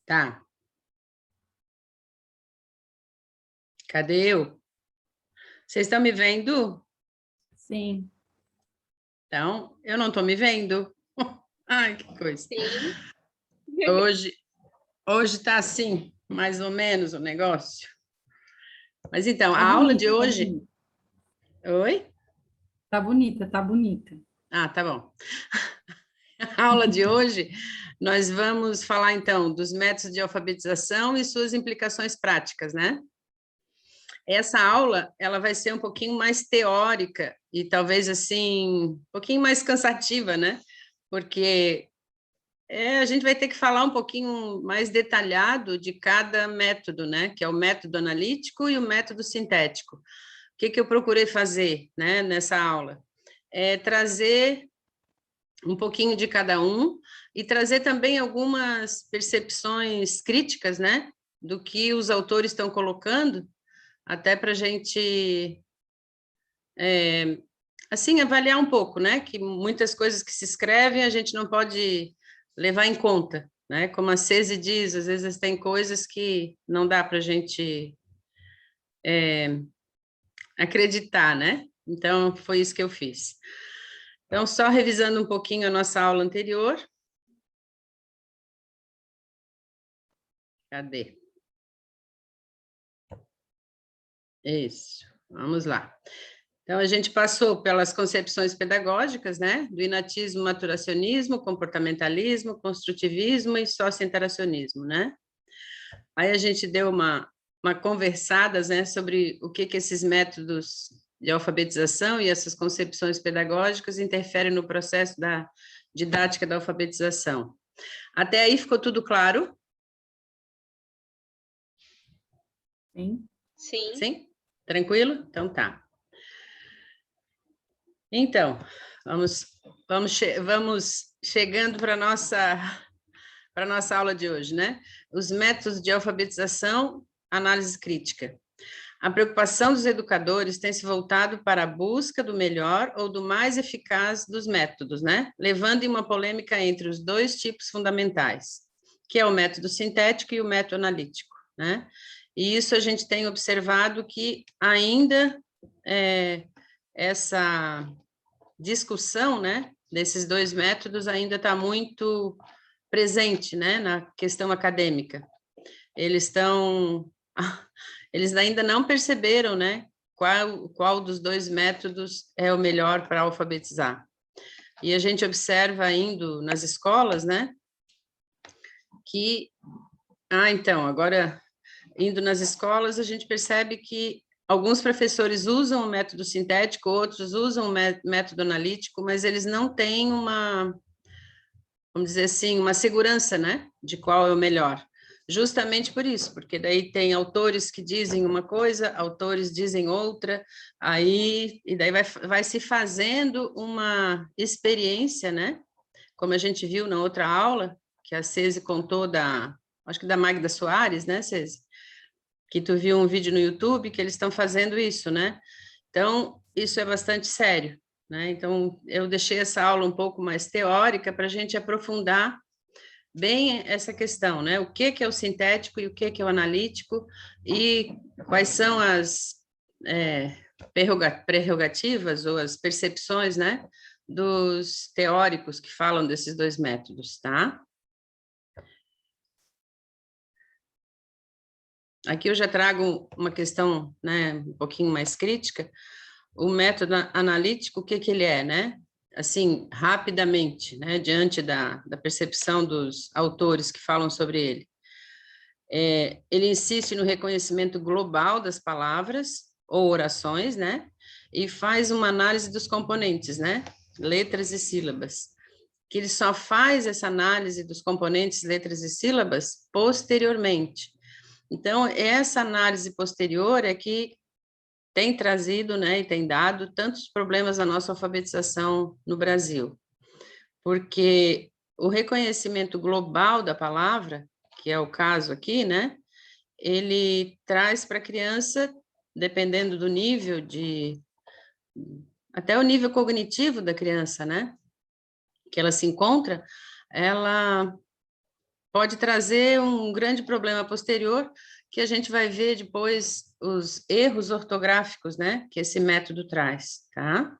Tá. Cadê eu? Vocês estão me vendo? Sim. Então, eu não estou me vendo. Ai, que coisa. Sim. Hoje está assim, mais ou menos, o negócio. Mas então, Tá a aula bonita, de hoje... Oi? tá bonita, tá bonita. Ah, tá bom. A aula de hoje, nós vamos falar, então, dos métodos de alfabetização e suas implicações práticas, né? Essa aula, ela vai ser um pouquinho mais teórica e talvez, assim, um pouquinho mais cansativa, né? Porque a gente vai ter que falar um pouquinho mais detalhado de cada método, né? Que é o método analítico e o método sintético. O que eu procurei fazer, né, nessa aula? É trazer um pouquinho de cada um e trazer também algumas percepções críticas, né? Do que os autores estão colocando, até para a gente, assim, avaliar um pouco, né? Que muitas coisas que se escrevem a gente não pode levar em conta, né? Como a Cese diz, às vezes tem coisas que não dá para a gente acreditar, né? Então, foi isso que eu fiz. Então, só revisando um pouquinho a nossa aula anterior. Cadê? Isso, vamos lá. Então, a gente passou pelas concepções pedagógicas, né? Do inatismo, maturacionismo, comportamentalismo, construtivismo e socio-interacionismo, né? Aí a gente deu uma conversada, né, sobre o que esses métodos de alfabetização e essas concepções pedagógicas interferem no processo da didática da alfabetização. Até aí ficou tudo claro? Sim. Sim. Sim? Tranquilo? Então tá. Então, vamos chegando para a nossa aula de hoje, né? Os métodos de alfabetização, análise crítica. A preocupação dos educadores tem se voltado para a busca do melhor ou do mais eficaz dos métodos, né? Levando em uma polêmica entre os dois tipos fundamentais, que é o método sintético e o método analítico, né? E isso a gente tem observado que ainda essa discussão, né, desses dois métodos ainda está muito presente, né, na questão acadêmica. Eles ainda não perceberam, né, qual dos dois métodos é o melhor para alfabetizar. E a gente observa indo nas escolas, né, que, então, agora, indo nas escolas, a gente percebe que alguns professores usam o método sintético, outros usam o método analítico, mas eles não têm vamos dizer assim, uma segurança, né, de qual é o melhor. Justamente por isso, porque daí tem autores que dizem uma coisa, autores dizem outra, e daí vai se fazendo uma experiência, né, como a gente viu na outra aula, que a Cese contou acho que da Magda Soares, né, Cese? Que tu viu um vídeo no YouTube que eles estão fazendo isso, né? Então, isso é bastante sério, né? Então, eu deixei essa aula um pouco mais teórica para a gente aprofundar bem essa questão, né? O que é o sintético e o que é o analítico e quais são as prerrogativas ou as percepções, né, dos teóricos que falam desses dois métodos, tá? Aqui eu já trago uma questão, né, um pouquinho mais crítica. O método analítico, o que ele é, né? Assim, rapidamente, né, diante da percepção dos autores que falam sobre ele. Ele insiste no reconhecimento global das palavras ou orações, né? E faz uma análise dos componentes, né? Letras e sílabas. Que ele só faz essa análise dos componentes, letras e sílabas posteriormente. Então, essa análise posterior é que tem trazido, né, e tem dado tantos problemas à nossa alfabetização no Brasil, porque o reconhecimento global da palavra, que é o caso aqui, né, ele traz para a criança, dependendo do nível até o nível cognitivo da criança, né, que ela se encontra, ela pode trazer um grande problema posterior, que a gente vai ver depois os erros ortográficos, né, que esse método traz, tá?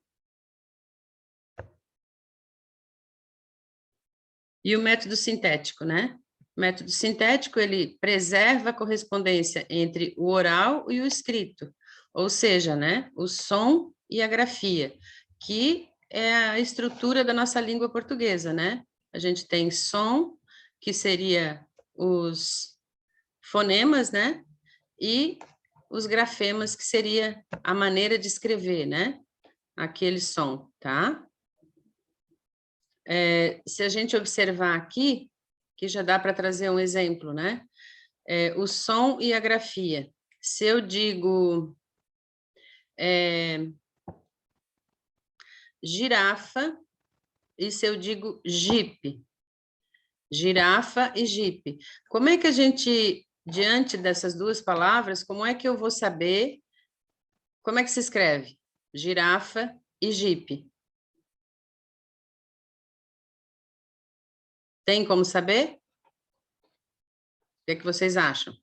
E o método sintético, né? O método sintético, ele preserva a correspondência entre o oral e o escrito, ou seja, né, o som e a grafia, que é a estrutura da nossa língua portuguesa, né? A gente tem som, que seria os fonemas, né? E os grafemas, que seria a maneira de escrever, né? Aquele som, tá? Se a gente observar aqui, que já dá para trazer um exemplo, né? O som e a grafia. Se eu digo girafa, e se eu digo jipe? Girafa e jipe. Como é que a gente, diante dessas duas palavras, como é que eu vou saber, como é que se escreve? Girafa e jipe. Tem como saber? O que é que vocês acham?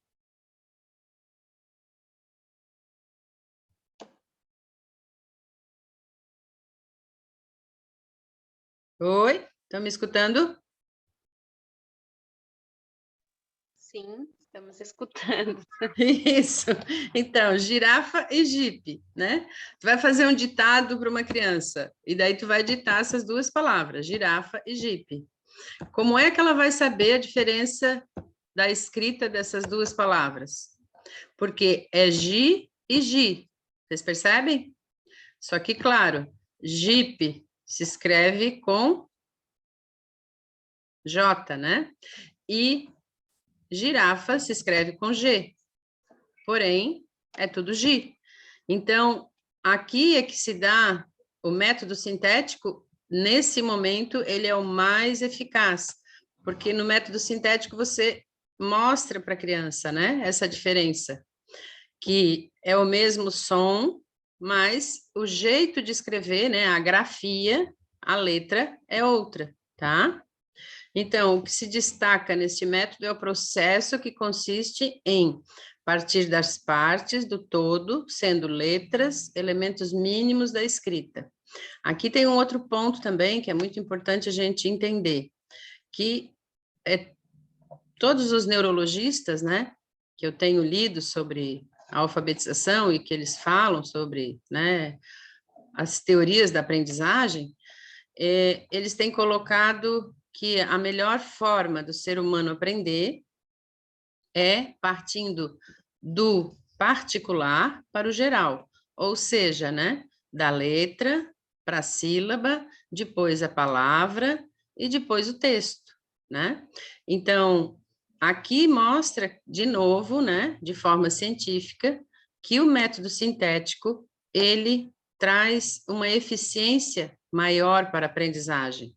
Oi? Estão me escutando? Sim, estamos escutando. Isso. Então, girafa e jipe, né? Tu vai fazer um ditado para uma criança, e daí tu vai ditar essas duas palavras, girafa e jipe. Como é que ela vai saber a diferença da escrita dessas duas palavras? Porque é gi e gi. Vocês percebem? Só que, claro, jipe se escreve com J, né? E girafa se escreve com G. Porém, é tudo G. Então, aqui é que se dá o método sintético, nesse momento, ele é o mais eficaz, porque no método sintético você mostra para a criança, né, essa diferença, que é o mesmo som, mas o jeito de escrever, né, a grafia, a letra é outra, tá? Então, o que se destaca neste método é o processo que consiste em partir das partes do todo, sendo letras, elementos mínimos da escrita. Aqui tem um outro ponto também que é muito importante a gente entender, que todos os neurologistas, né, que eu tenho lido sobre a alfabetização e que eles falam sobre, né, as teorias da aprendizagem, eles têm colocado que a melhor forma do ser humano aprender é partindo do particular para o geral, ou seja, né, da letra para a sílaba, depois a palavra e depois o texto, né? Então, aqui mostra de novo, né, de forma científica, que o método sintético, ele traz uma eficiência maior para a aprendizagem.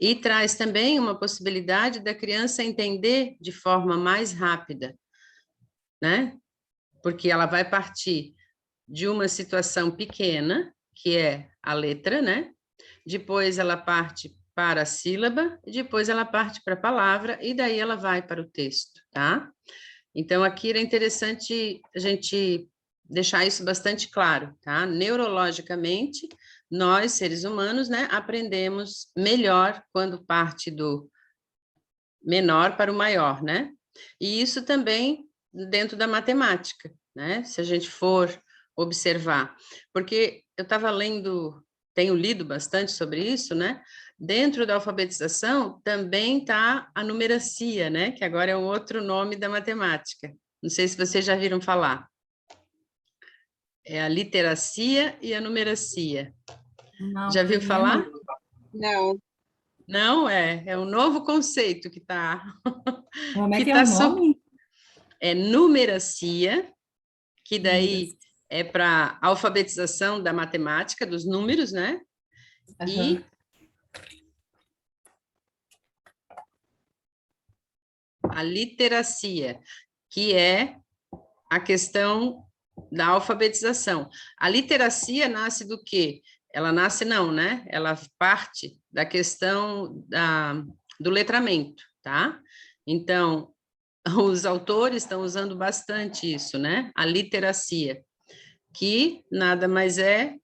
E traz também uma possibilidade da criança entender de forma mais rápida, né? Porque ela vai partir de uma situação pequena, que é a letra, né? Depois ela parte para a sílaba, e depois ela parte para a palavra, e daí ela vai para o texto, tá? Então, aqui era interessante a gente deixar isso bastante claro, tá? Neurologicamente, nós, seres humanos, né, aprendemos melhor quando parte do menor para o maior, né? E isso também dentro da matemática, né? Se a gente for observar. Porque eu estava lendo, tenho lido bastante sobre isso, né? Dentro da alfabetização também está a numeracia, né? Que agora é um outro nome da matemática. Não sei se vocês já viram falar. É a literacia e a numeracia. Não, Já viu falar? Não. Não, é um novo conceito que está como é que que é o tá nome? é numeracia, que daí Números. é para alfabetização da matemática, dos números, né? E Aham. a literacia, que é a questão da alfabetização. A literacia nasce do quê? Ela nasce não, né? Ela parte da questão do letramento, tá? Então, os autores estão usando bastante isso, né? A literacia, que nada mais é,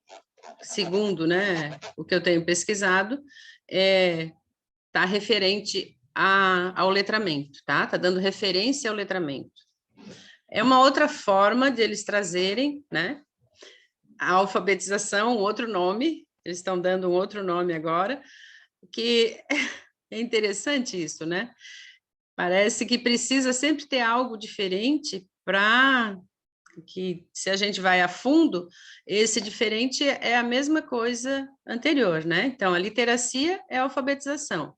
segundo, né, o que eu tenho pesquisado, está referente ao letramento, tá? Está dando referência ao letramento. É uma outra forma de eles trazerem, né, a alfabetização, outro nome, eles estão dando um outro nome agora, que é interessante isso, né? Parece que precisa sempre ter algo diferente para que, se a gente vai a fundo, esse diferente é a mesma coisa anterior, né? Então, a literacia é a alfabetização,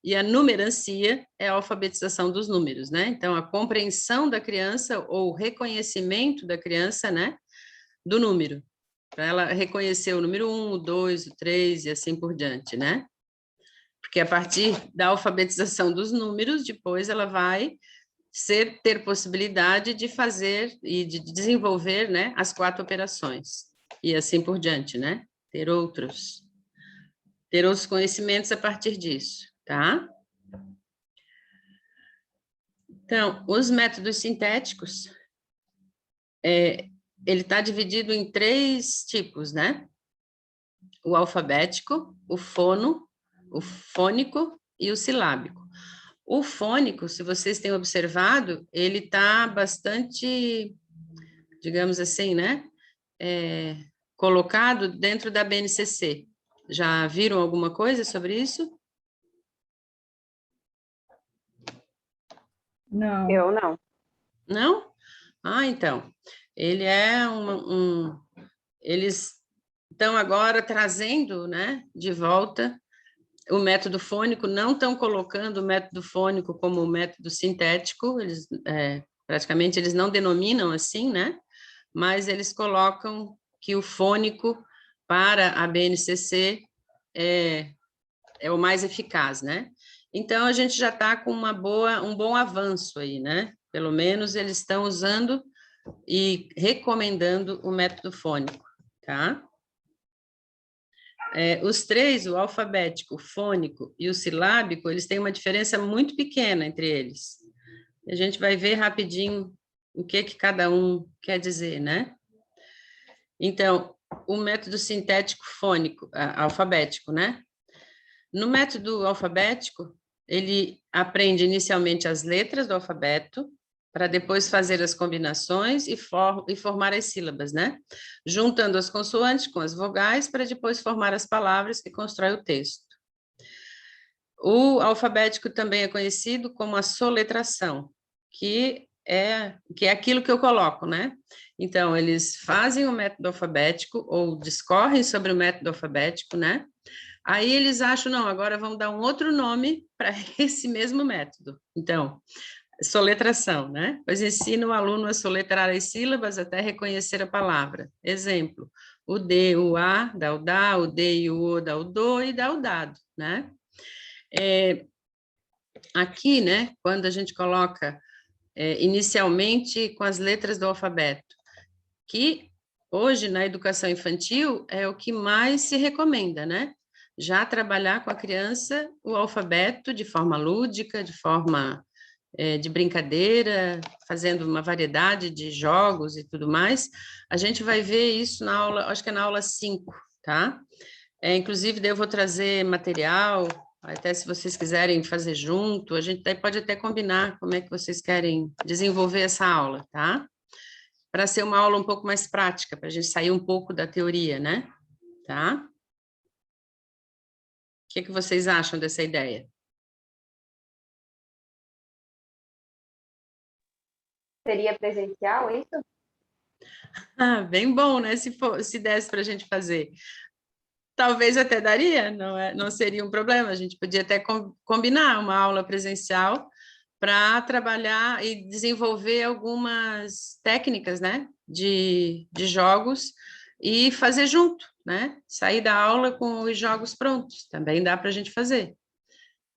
e a numerancia é a alfabetização dos números, né? Então, a compreensão da criança ou o reconhecimento da criança, né, do número, para ela reconhecer o número 1, o 2, o 3 e assim por diante, né? Porque a partir da alfabetização dos números, depois ela vai ter possibilidade de fazer e de desenvolver, né, as 4 operações, e assim por diante, né? Ter outros conhecimentos a partir disso, tá? Então, os métodos sintéticos, ele está dividido em 3 tipos, né? O alfabético, o fônico e o silábico. O fônico, se vocês têm observado, ele está bastante, digamos assim, né, colocado dentro da BNCC. Já viram alguma coisa sobre isso? Não. Eu não. Não? Ah, então, ele é eles estão agora trazendo, né, de volta o método fônico, não estão colocando o método fônico como o método sintético, eles, praticamente eles não denominam assim, né? Mas eles colocam que o fônico para a BNCC é o mais eficaz, né? Então, a gente já está com um bom avanço aí, né? Pelo menos eles estão usando e recomendando o método fônico, tá? Os 3, o alfabético, o fônico e o silábico, eles têm uma diferença muito pequena entre eles. A gente vai ver rapidinho o que cada um quer dizer, né? Então, o método sintético fônico, alfabético, né? No método alfabético, ele aprende inicialmente as letras do alfabeto, para depois fazer as combinações e formar as sílabas, né? Juntando as consoantes com as vogais, para depois formar as palavras que constroem o texto. O alfabético também é conhecido como a soletração, que é aquilo que eu coloco, né? Então, eles fazem o método alfabético, ou discorrem sobre o método alfabético, né? Aí eles acham, não, agora vamos dar um outro nome para esse mesmo método. Então, soletração, né? Pois ensina o aluno a soletrar as sílabas até reconhecer a palavra. Exemplo, o D, o A, dá o dá, o D e o O dá o do e dá o dado, né? Aqui, né, quando a gente coloca inicialmente com as letras do alfabeto, que hoje na educação infantil é o que mais se recomenda, né? Já trabalhar com a criança o alfabeto de forma lúdica, de forma de brincadeira, fazendo uma variedade de jogos e tudo mais. A gente vai ver isso na aula, acho que é na aula 5, tá? Inclusive, daí eu vou trazer material, até se vocês quiserem fazer junto, a gente pode até combinar como é que vocês querem desenvolver essa aula, tá? Para ser uma aula um pouco mais prática, para a gente sair um pouco da teoria, né? Tá? O que vocês acham dessa ideia? Seria presencial isso? Ah, bem bom, né? Se desse para a gente fazer. Talvez até daria, não seria um problema. A gente podia até combinar uma aula presencial para trabalhar e desenvolver algumas técnicas, né? De jogos e fazer junto, né? Sair da aula com os jogos prontos, também dá para a gente fazer.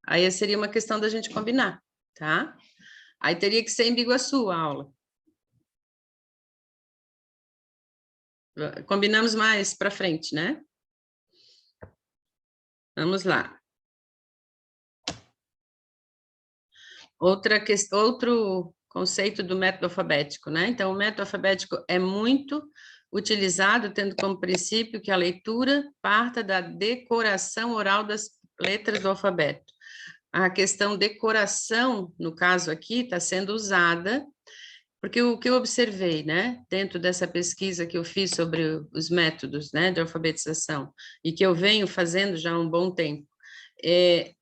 Aí seria uma questão da gente combinar, tá? Aí teria que ser em Biguaçu a aula. Combinamos mais para frente, né? Vamos lá. Outro conceito do método alfabético, né? Então, o método alfabético é muito utilizado, tendo como princípio que a leitura parta da decoração oral das letras do alfabeto. A questão decoração, no caso aqui, está sendo usada, porque o que eu observei, né, dentro dessa pesquisa que eu fiz sobre os métodos, né, de alfabetização, e que eu venho fazendo já há um bom tempo, é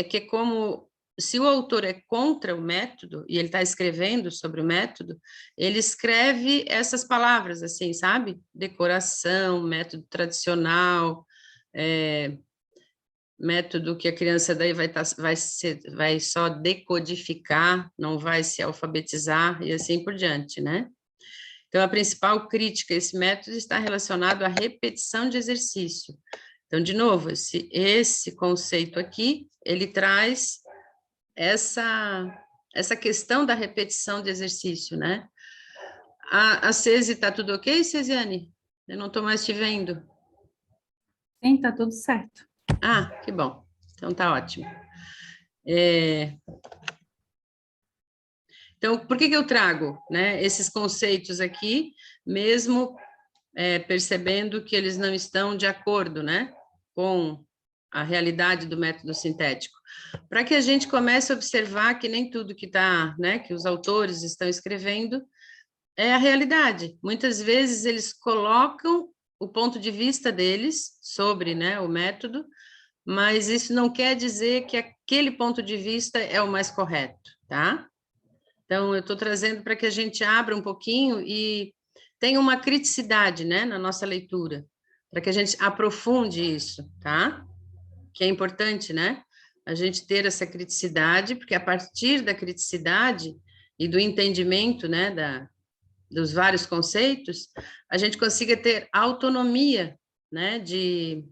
que como se o autor é contra o método e ele está escrevendo sobre o método, ele escreve essas palavras assim, sabe? Decoração, método tradicional, método que a criança daí vai só decodificar, não vai se alfabetizar e assim por diante, né? Então, a principal crítica a esse método está relacionado à repetição de exercício. Então, de novo, esse conceito aqui, ele traz essa questão da repetição de exercício, né? A Cesi, está tudo ok, Cesiane? Eu não estou mais te vendo. Sim, tá tudo certo. Ah, que bom. Então, tá ótimo. Então, por que eu trago, né, esses conceitos aqui, mesmo percebendo que eles não estão de acordo, né, com a realidade do método sintético? Para que a gente comece a observar que nem tudo que está, né, que os autores estão escrevendo é a realidade. Muitas vezes eles colocam o ponto de vista deles sobre, né, o método, mas isso não quer dizer que aquele ponto de vista é o mais correto, tá? Então, eu estou trazendo para que a gente abra um pouquinho e tenha uma criticidade, né, na nossa leitura, para que a gente aprofunde isso, tá? Que é importante, né? A gente ter essa criticidade, porque a partir da criticidade e do entendimento, né, dos vários conceitos, a gente consiga ter autonomia, né, de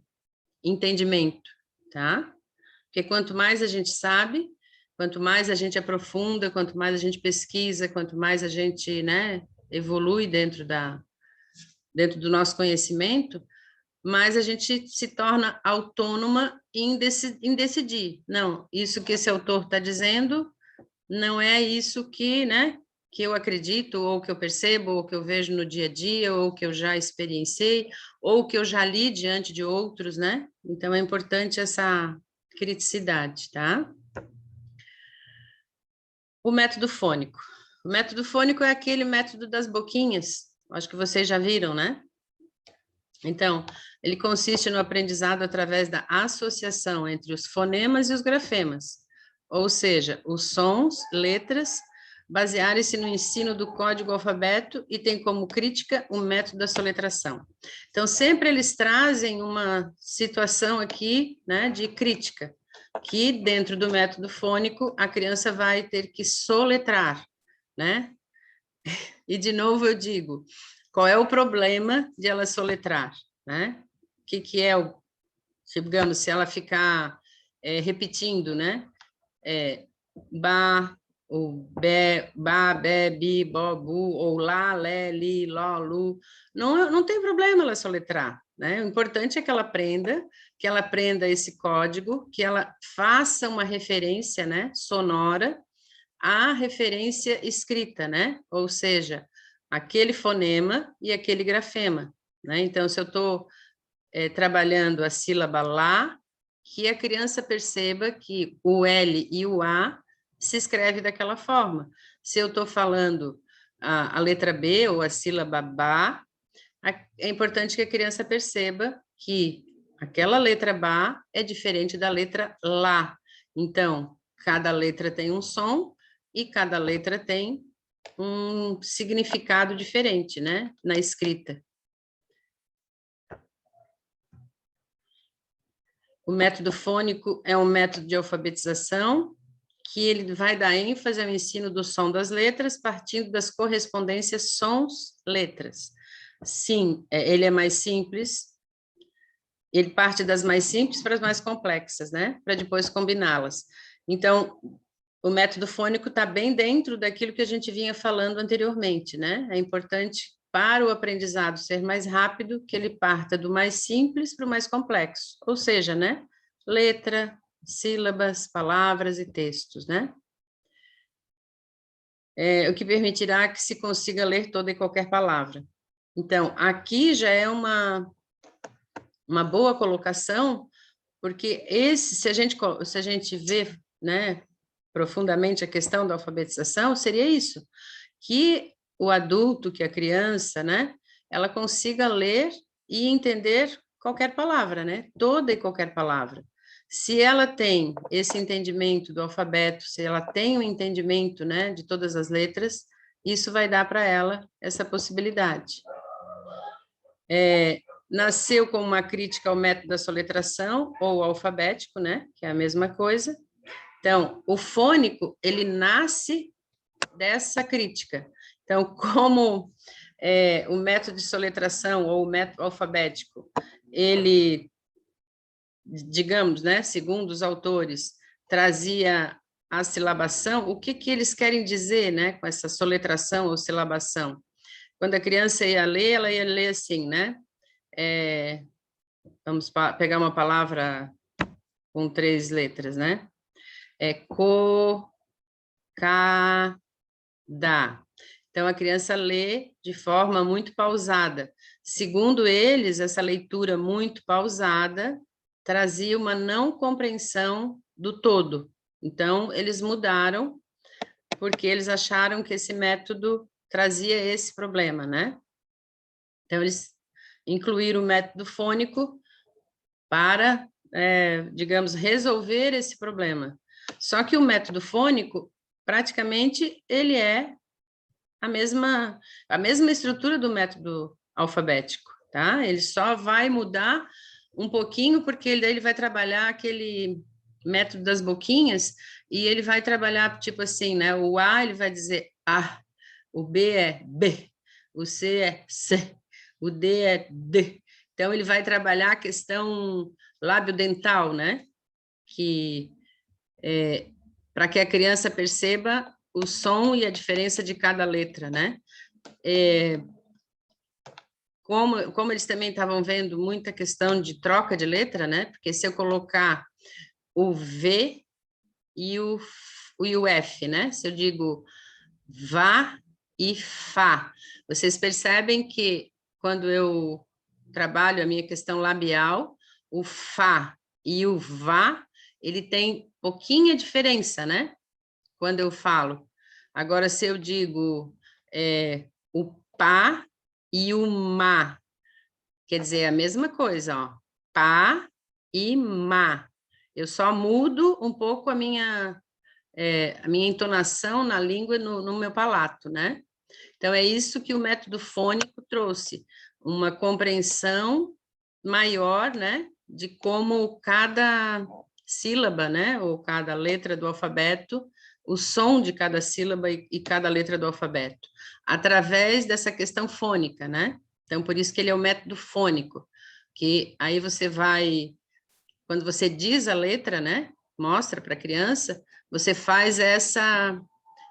entendimento, tá? Porque quanto mais a gente sabe, quanto mais a gente aprofunda, quanto mais a gente pesquisa, quanto mais a gente, né, evolui dentro do nosso conhecimento, mais a gente se torna autônoma em decidir. Não, isso que esse autor está dizendo não é isso que, né, que eu acredito, ou que eu percebo, ou que eu vejo no dia a dia, ou que eu já experienciei, ou que eu já li diante de outros, né? Então, é importante essa criticidade, tá? O método fônico. O método fônico é aquele método das boquinhas, acho que vocês já viram, né? Então, ele consiste no aprendizado através da associação entre os fonemas e os grafemas, ou seja, os sons, letras, basearem-se no ensino do código alfabeto e tem como crítica o método da soletração. Então, sempre eles trazem uma situação aqui, né, de crítica, que dentro do método fônico a criança vai ter que soletrar, né? E de novo eu digo, qual é o problema de ela soletrar, né? O que é o, digamos, se ela ficar repetindo, né? Ba, ou be, ba, be, bi, bo, bu, ou lá, lé, li, ló, lu, não tem problema ela soletrar, né? O importante é que ela aprenda esse código, que ela faça uma referência, né, sonora, à referência escrita, né? Ou seja, aquele fonema e aquele grafema, né? Então, se eu estou trabalhando a sílaba lá, que a criança perceba que o L e o A se escreve daquela forma. Se eu estou falando a letra B ou a sílaba Ba, é importante que a criança perceba que aquela letra Ba é diferente da letra Lá. Então, cada letra tem um som e cada letra tem um significado diferente, né, na escrita. O método fônico é um método de alfabetização que ele vai dar ênfase ao ensino do som das letras, partindo das correspondências sons-letras. Sim, ele é mais simples, ele parte das mais simples para as mais complexas, né? Para depois combiná-las. Então, o método fônico está bem dentro daquilo que a gente vinha falando anteriormente, né? É importante para o aprendizado ser mais rápido que ele parta do mais simples para o mais complexo, ou seja, né? Letra, sílabas, palavras e textos, né? o que permitirá que se consiga ler toda e qualquer palavra. Então, aqui já é uma boa colocação, porque se a gente vê, né, profundamente a questão da alfabetização, seria isso, que o adulto, que a criança, né, ela consiga ler e entender qualquer palavra, né, toda e qualquer palavra. Se ela tem esse entendimento do alfabeto, se ela tem o entendimento, né, de todas as letras, isso vai dar para ela essa possibilidade. Nasceu com uma crítica ao método da soletração ou alfabético, né, que é a mesma coisa. Então, o fônico, ele nasce dessa crítica. Então, como o método de soletração ou o método alfabético, ele, digamos, né, segundo os autores, trazia a silabação, o que eles querem dizer, né, com essa soletração ou silabação? Quando a criança ia ler, ela ia ler assim, né? Vamos pegar uma palavra com 3 letras, né? Cada. Então, a criança lê de forma muito pausada. Segundo eles, essa leitura muito pausada trazia uma não compreensão do todo. Então, eles mudaram, porque eles acharam que esse método trazia esse problema, né? Então, eles incluíram o método fônico para, digamos, resolver esse problema. Só que o método fônico, praticamente, ele é a mesma estrutura do método alfabético, tá? Ele só vai mudar um pouquinho, porque daí ele vai trabalhar aquele método das boquinhas, e ele vai trabalhar, tipo assim, né? O A, ele vai dizer A, o B é B, o C é C, o D é D. Então, ele vai trabalhar a questão lábio-dental, né? Que, para que a criança perceba o som e a diferença de cada letra, né? Como eles também estavam vendo muita questão de troca de letra, né? Porque se eu colocar o V e o F, né? Se eu digo vá e fá, vocês percebem que quando eu trabalho a minha questão labial, o fá e o vá, ele tem pouquinha diferença, né? Quando eu falo. Agora, se eu digo o pá e o má, quer dizer, a mesma coisa, ó. Pá e má. Eu só mudo um pouco a minha entonação na língua e no meu palato, né? Então, é isso que o método fônico trouxe, uma compreensão maior, né, de como cada sílaba, né, ou cada letra do alfabeto, o som de cada sílaba e cada letra do alfabeto, através dessa questão fônica, né? Então, por isso que ele é o método fônico, que aí você vai, quando você diz a letra, né, mostra para a criança, você faz essa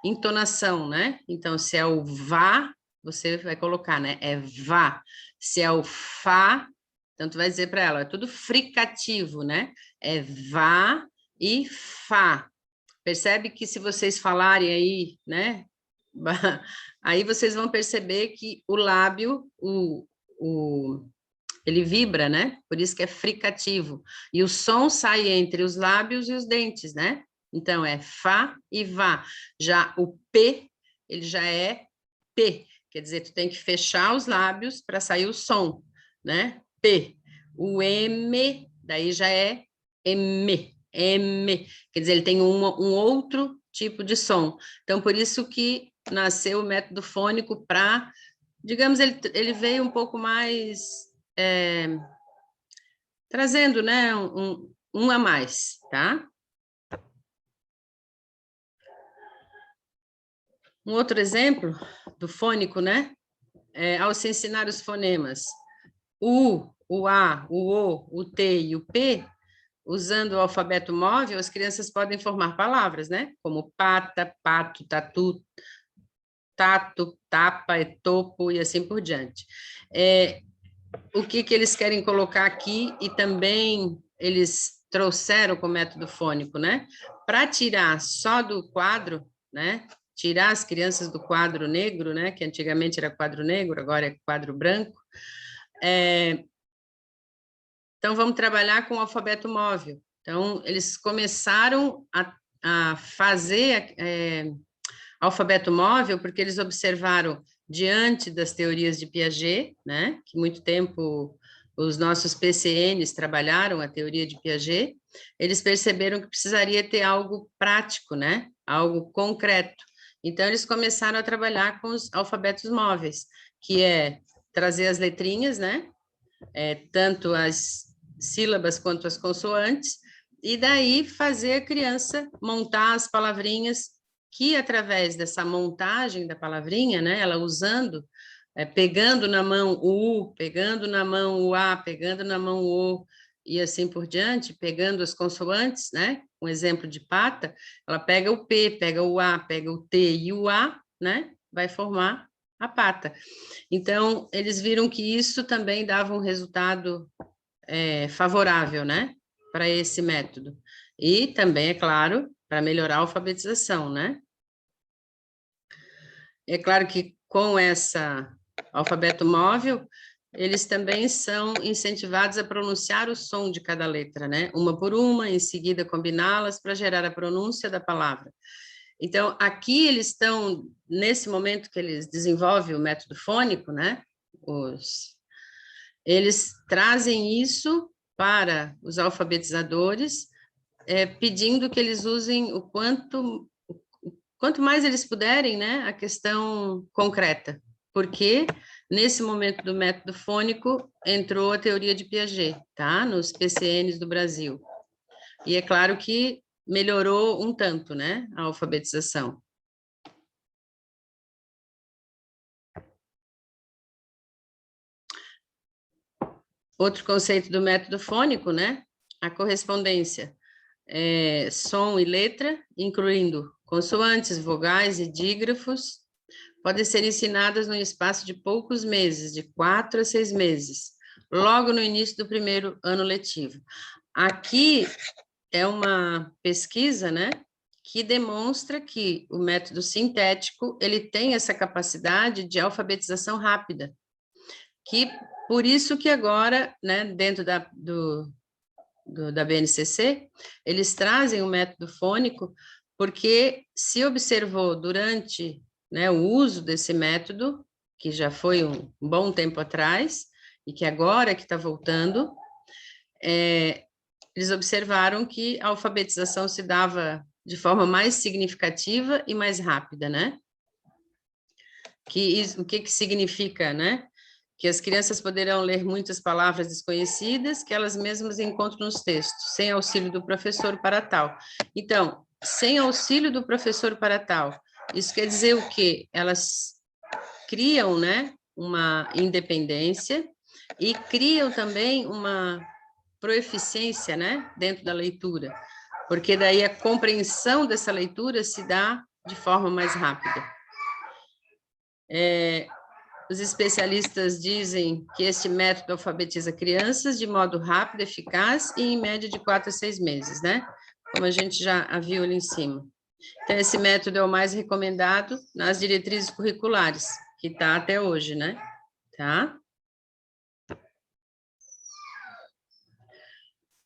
entonação, né? Então, se é o vá, você vai colocar, né? É vá. Se é o fá, então tu vai dizer para ela, é tudo fricativo, né? É vá e fá. Percebe que se vocês falarem aí, né? Aí vocês vão perceber que o lábio, ele vibra, né? Por isso que é fricativo. E o som sai entre os lábios e os dentes, né? Então, é fá e vá. Já o P, ele já é P. Quer dizer, tu tem que fechar os lábios para sair o som, né? P. O M, daí já é M. M. Quer dizer, ele tem um outro tipo de som. Então, por isso que nasceu o método fônico para, digamos, ele veio um pouco mais trazendo, né, um a mais, tá? Um outro exemplo do fônico, né? Ao se ensinar os fonemas, o A, o O, o T e o P, usando o alfabeto móvel, as crianças podem formar palavras, né? Como pata, pato, tatu, tato, tapa, topo e assim por diante. O que eles querem colocar aqui, e também eles trouxeram com o método fônico, né? Para tirar só do quadro, né? tirar as crianças do quadro negro, né, que antigamente era quadro negro, agora é quadro branco. Então, vamos trabalhar com o alfabeto móvel. Então, eles começaram a fazer alfabeto móvel porque eles observaram, diante das teorias de Piaget, né, que muito tempo os nossos PCNs trabalharam a teoria de Piaget, eles perceberam que precisaria ter algo prático, né, algo concreto. Então, eles começaram a trabalhar com os alfabetos móveis, que é trazer as letrinhas, né, tanto as sílabas quanto as consoantes, e daí fazer a criança montar as palavrinhas que, através dessa montagem da palavrinha, né, ela usando, pegando na mão o U, pegando na mão o A, pegando na mão o O, e assim por diante, pegando as consoantes, né, um exemplo de pata, ela pega o P, pega o A, pega o T e o A, né, vai formar a pata. Então, eles viram que isso também dava um resultado favorável, né, para esse método. E também, é claro, para melhorar a alfabetização, né? É claro que com essa alfabeto móvel, eles também são incentivados a pronunciar o som de cada letra, né? Uma por uma, em seguida combiná-las para gerar a pronúncia da palavra. Então, aqui eles estão, nesse momento que eles desenvolvem o método fônico, né? Eles trazem isso para os alfabetizadores, pedindo que eles usem o quanto mais eles puderem, né, a questão concreta, porque nesse momento do método fônico entrou a teoria de Piaget, tá, nos PCNs do Brasil. E é claro que melhorou um tanto, né, a alfabetização. Outro conceito do método fônico, né, a correspondência. Som e letra, incluindo consoantes, vogais e dígrafos, podem ser ensinadas no espaço de poucos meses, de 4 a 6 meses, logo no início do primeiro ano letivo. Aqui é uma pesquisa, né, que demonstra que o método sintético, ele tem essa capacidade de alfabetização rápida, que por isso que agora, né, dentro da BNCC, eles trazem o método fônico, porque se observou durante, né, o uso desse método, que já foi um bom tempo atrás, e que agora que está voltando, eles observaram que a alfabetização se dava de forma mais significativa e mais rápida, né? O que significa, né? Que as crianças poderão ler muitas palavras desconhecidas que elas mesmas encontram nos textos, sem auxílio do professor para tal. Então, sem auxílio do professor para tal, isso quer dizer o quê? Elas criam, né, uma independência e criam também uma proeficiência, né, dentro da leitura, porque daí a compreensão dessa leitura se dá de forma mais rápida. Os especialistas dizem que este método alfabetiza crianças de modo rápido, eficaz e em média de 4 a 6 meses, né? Como a gente já viu ali em cima. Então, esse método é o mais recomendado nas diretrizes curriculares, que está até hoje, né? Tá?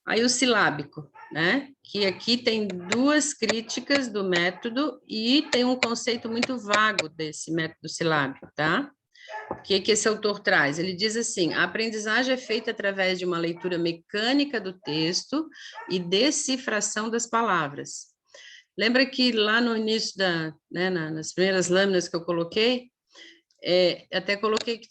Aí o silábico, né? Que aqui tem 2 críticas do método e tem um conceito muito vago desse método silábico, tá? O que esse autor traz? Ele diz assim, a aprendizagem é feita através de uma leitura mecânica do texto e decifração das palavras. Lembra que lá no início nas primeiras lâminas que eu coloquei, até coloquei que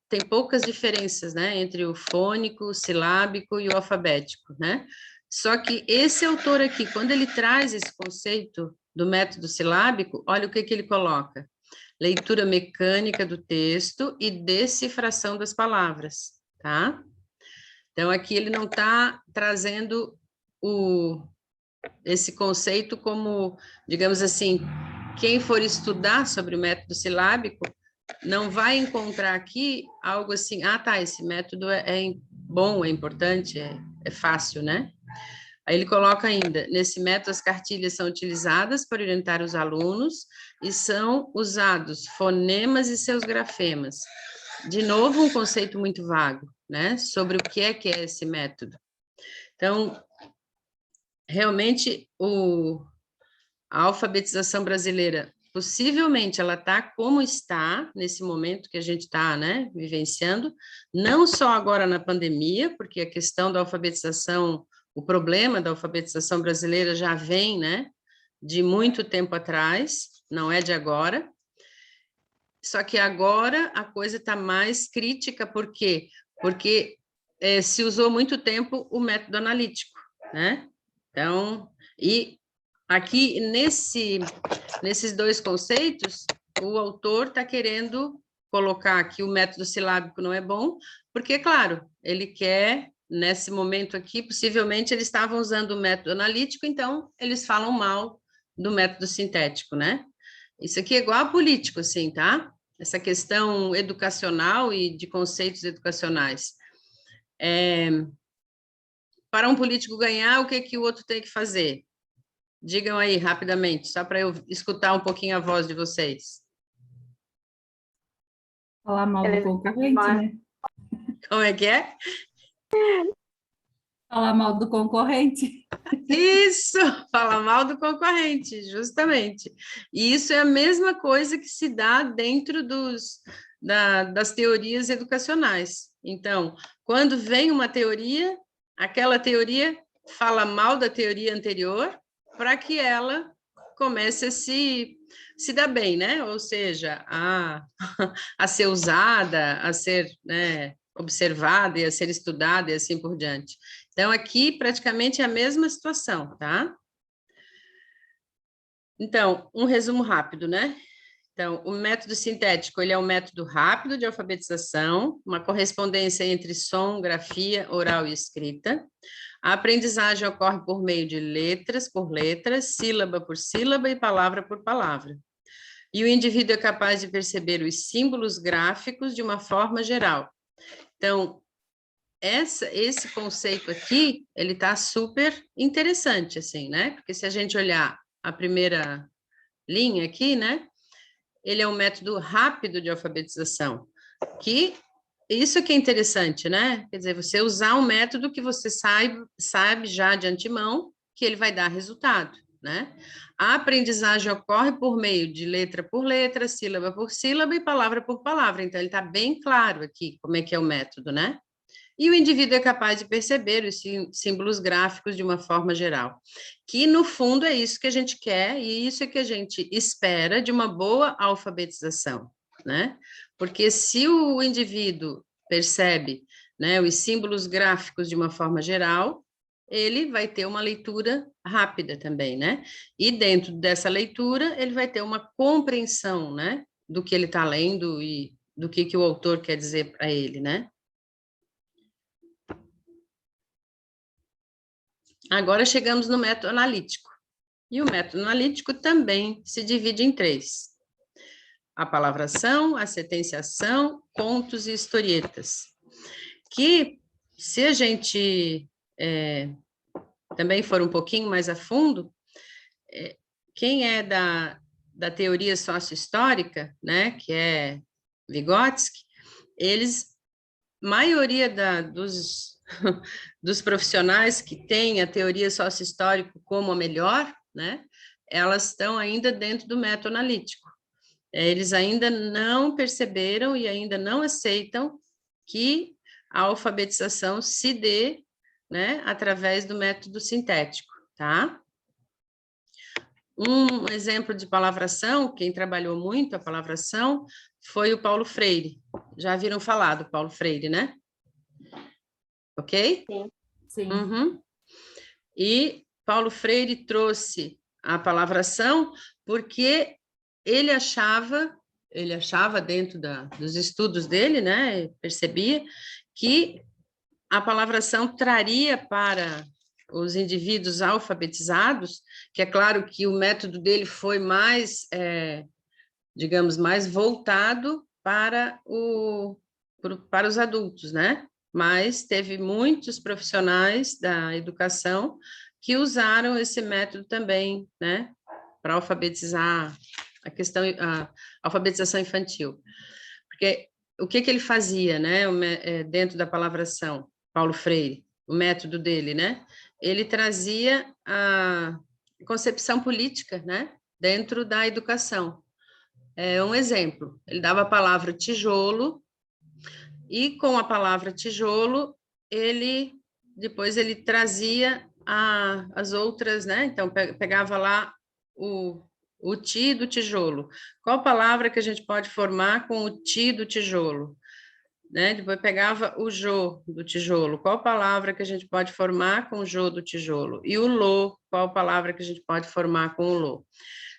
tem poucas diferenças, né, entre o fônico, o silábico e o alfabético, né? Só que esse autor aqui, quando ele traz esse conceito do método silábico, olha o que ele coloca. Leitura mecânica do texto e decifração das palavras, tá? Então, aqui ele não está trazendo esse conceito como, digamos assim, quem for estudar sobre o método silábico não vai encontrar aqui algo assim, tá, esse método é bom, é importante, é fácil, né? Aí ele coloca ainda, nesse método as cartilhas são utilizadas para orientar os alunos e são usados fonemas e seus grafemas. De novo, um conceito muito vago, né, sobre o que é esse método. Então, realmente, a alfabetização brasileira, possivelmente, ela está como está, nesse momento que a gente está, né, vivenciando, não só agora na pandemia, porque a questão da alfabetização, o problema da alfabetização brasileira já vem, né, de muito tempo atrás, não é de agora. Só que agora a coisa está mais crítica, por quê? Porque se usou muito tempo o método analítico, né? Então, e aqui nesses dois conceitos, o autor está querendo colocar que o método silábico não é bom, porque, claro, ele quer, nesse momento aqui, possivelmente eles estavam usando o método analítico, então eles falam mal do método sintético, né? Isso aqui é igual a político, assim, tá? Essa questão educacional e de conceitos educacionais. Para um político ganhar, o que o outro tem que fazer? Digam aí, rapidamente, só para eu escutar um pouquinho a voz de vocês. Falar mal do concorrente, né? Como é que é? Falar mal do concorrente. Isso, falar mal do concorrente, justamente. E isso é a mesma coisa que se dá dentro das teorias educacionais. Então, quando vem uma teoria, aquela teoria fala mal da teoria anterior para que ela comece a se dar bem, né? Ou seja, a ser usada, a ser, né, observada e a ser estudada e assim por diante. Então, aqui praticamente é a mesma situação, tá? Então, um resumo rápido, né? Então, o método sintético, ele é um método rápido de alfabetização, uma correspondência entre som, grafia, oral e escrita. A aprendizagem ocorre por meio de letras por letras, sílaba por sílaba e palavra por palavra. E o indivíduo é capaz de perceber os símbolos gráficos de uma forma geral. Então, esse conceito aqui, ele está super interessante, assim, né? Porque se a gente olhar a primeira linha aqui, né? Ele é um método rápido de alfabetização, que isso que é interessante, né? Quer dizer, você usar um método que você sabe já de antemão que ele vai dar resultado, né? A aprendizagem ocorre por meio de letra por letra, sílaba por sílaba e palavra por palavra. Então, ele está bem claro aqui como é que é o método, né? E o indivíduo é capaz de perceber os símbolos gráficos de uma forma geral, que no fundo é isso que a gente quer e isso é que a gente espera de uma boa alfabetização, né? Porque se o indivíduo percebe, né, os símbolos gráficos de uma forma geral, ele vai ter uma leitura rápida também, né? E dentro dessa leitura, ele vai ter uma compreensão, né, do que ele está lendo e do que o autor quer dizer para ele, né? Agora chegamos no método analítico. E o método analítico também se divide em três: a palavração, a sentenciação, contos e historietas. Que, se a gente também for um pouquinho mais a fundo, quem é da teoria sócio-histórica, né, que é Vygotsky, maioria dos profissionais que têm a teoria sócio-histórica como a melhor, né, elas estão ainda dentro do método analítico. Eles ainda não perceberam e ainda não aceitam que a alfabetização se dê, né, através do método sintético, tá? Um exemplo de palavração, quem trabalhou muito a palavração, foi o Paulo Freire. Já viram falar do Paulo Freire, né? Ok? Sim. Sim. Uhum. E Paulo Freire trouxe a palavração porque ele achava dentro dos estudos dele, né, percebia que a palavração traria para os indivíduos alfabetizados, que é claro que o método dele foi mais, digamos, mais voltado para os adultos, né? Mas teve muitos profissionais da educação que usaram esse método também, né, para alfabetizar a questão, a alfabetização infantil. Porque o que ele fazia, né, dentro da palavração, Paulo Freire, o método dele, né, ele trazia a concepção política, né, dentro da educação. Um exemplo, ele dava a palavra tijolo, e com a palavra tijolo, depois ele trazia as outras, né? Então, pegava lá o ti do tijolo. Qual palavra que a gente pode formar com o ti do tijolo? Né? Depois pegava o jô do tijolo. Qual palavra que a gente pode formar com o jô do tijolo? E o lô, qual palavra que a gente pode formar com o lô?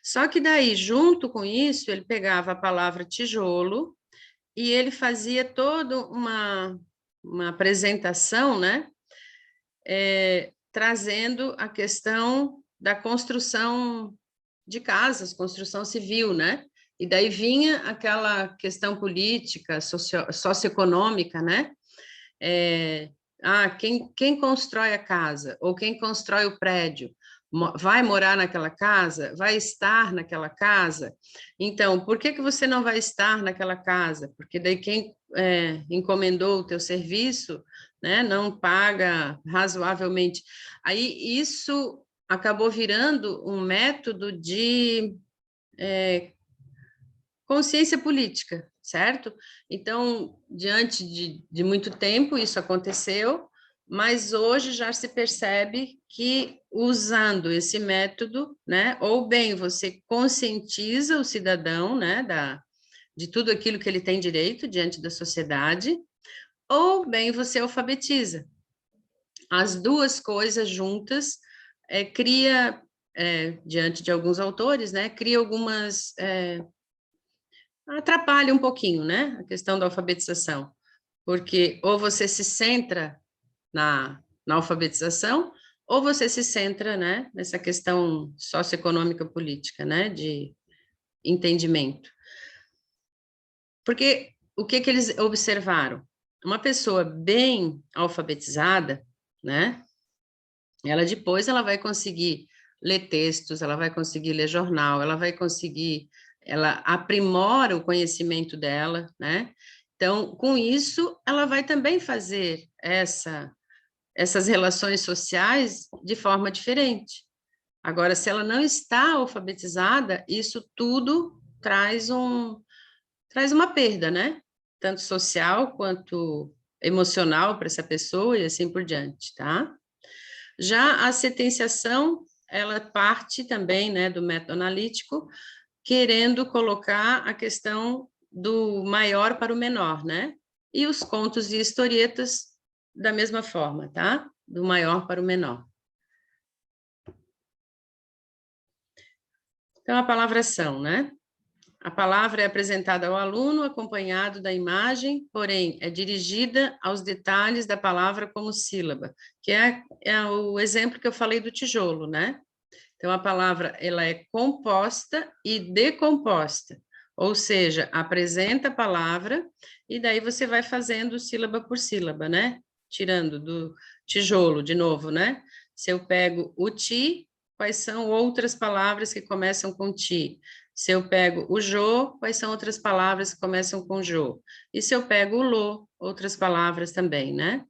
Só que daí, junto com isso, ele pegava a palavra tijolo e ele fazia toda uma apresentação, né? Trazendo a questão da construção de casas, construção civil, né? E daí vinha aquela questão política, socioeconômica, né? Quem constrói a casa, ou quem constrói o prédio, vai morar naquela casa, vai estar naquela casa. Então, por que você não vai estar naquela casa? Porque daí quem encomendou o teu serviço, né, não paga razoavelmente. Aí isso acabou virando um método de consciência política, certo? Então, diante de muito tempo isso aconteceu, mas hoje já se percebe que usando esse método, né, ou bem você conscientiza o cidadão, né, de tudo aquilo que ele tem direito diante da sociedade, ou bem você alfabetiza. As duas coisas juntas cria, diante de alguns autores, né, cria algumas atrapalha um pouquinho, né, a questão da alfabetização, porque ou você se centra na alfabetização, ou você se centra, né, nessa questão socioeconômica política, né, de entendimento. Porque o que eles observaram? Uma pessoa bem alfabetizada, né, ela vai conseguir ler textos, ela vai conseguir ler jornal, ela aprimora o conhecimento dela, né? Então, com isso, ela vai também fazer essas relações sociais de forma diferente. Agora, se ela não está alfabetizada, isso tudo traz uma perda, né? Tanto social quanto emocional para essa pessoa e assim por diante, tá? Já a sentenciação, ela parte também, né, do método analítico, querendo colocar a questão do maior para o menor, né? E os contos e historietas da mesma forma, tá? Do maior para o menor. Então, a palavra são, né? A palavra é apresentada ao aluno acompanhado da imagem, porém é dirigida aos detalhes da palavra como sílaba, que é o exemplo que eu falei do tijolo, né? Então, a palavra ela é composta e decomposta, ou seja, apresenta a palavra e daí você vai fazendo sílaba por sílaba, né? Tirando do tijolo, de novo, né? Se eu pego o ti, quais são outras palavras que começam com ti? Se eu pego o jô, quais são outras palavras que começam com jô? E se eu pego o lô, outras palavras também, né?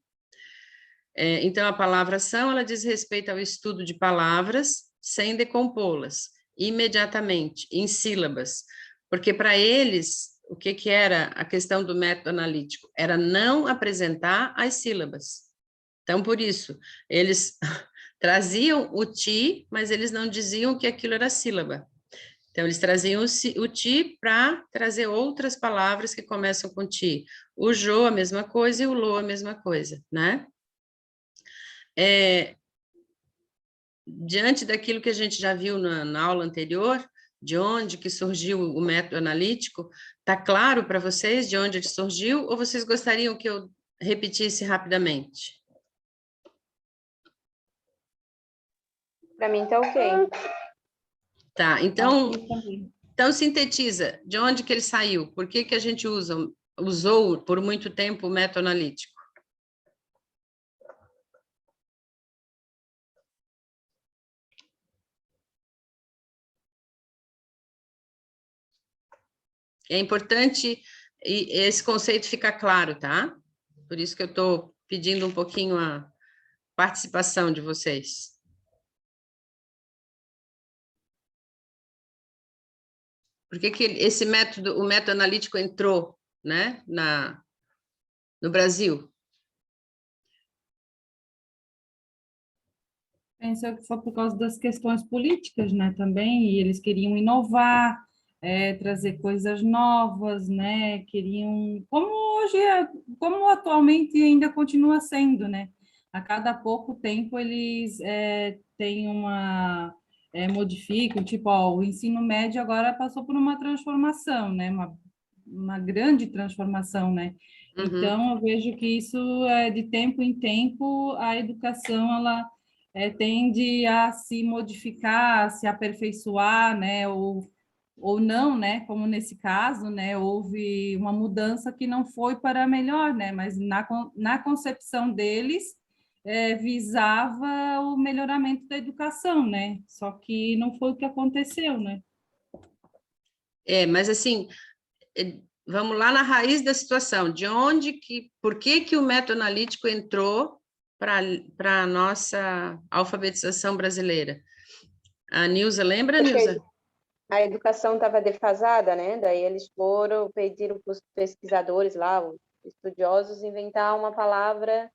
Então, a palavração, ela diz respeito ao estudo de palavras sem decompô-las, imediatamente, em sílabas, porque para eles, o que era a questão do método analítico? Era não apresentar as sílabas. Então, por isso, eles traziam o ti, mas eles não diziam que aquilo era sílaba. Então, eles traziam o ti para trazer outras palavras que começam com ti. O jô, a mesma coisa, e o lô, a mesma coisa, né? Diante daquilo que a gente já viu na aula anterior, de onde que surgiu o método analítico, está claro para vocês de onde ele surgiu, ou vocês gostariam que eu repetisse rapidamente? Para mim tá ok. Tá, então sintetiza, de onde que ele saiu? Por que que a gente usou por muito tempo o método analítico? é importante esse conceito ficar claro, tá? Por isso que eu estou pedindo um pouquinho a participação de vocês. Por que que esse método, o método analítico entrou, né, no Brasil? Penso que foi por causa das questões políticas, né, também, e eles queriam inovar, trazer coisas novas, né, queriam, como hoje, como atualmente ainda continua sendo, né, a cada pouco tempo eles têm modificam, tipo, ó, o ensino médio agora passou por uma transformação, né, uma grande transformação, né, Uhum. então eu vejo que isso de tempo em tempo a educação, ela tende a se modificar, a se aperfeiçoar, né, ou não, né, como nesse caso, né, houve uma mudança que não foi para melhor, né, mas na concepção deles visava o melhoramento da educação, né, só que não foi o que aconteceu, né. Mas assim, vamos lá na raiz da situação, por que o método analítico entrou para a nossa alfabetização brasileira? A Nilza, lembra, Nilza? A educação estava defasada, né? Daí eles pediram para os pesquisadores lá, os estudiosos, inventar uma palavra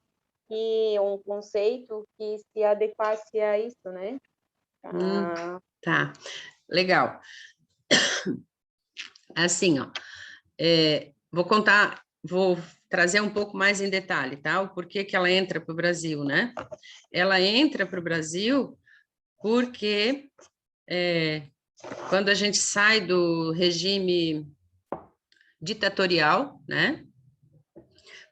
um conceito que se adequasse a isso, né? Tá, legal. Assim, ó, vou trazer um pouco mais em detalhe, tá? O porquê que ela entra para o Brasil, né? Ela entra para o Brasil porque quando a gente sai do regime ditatorial, né,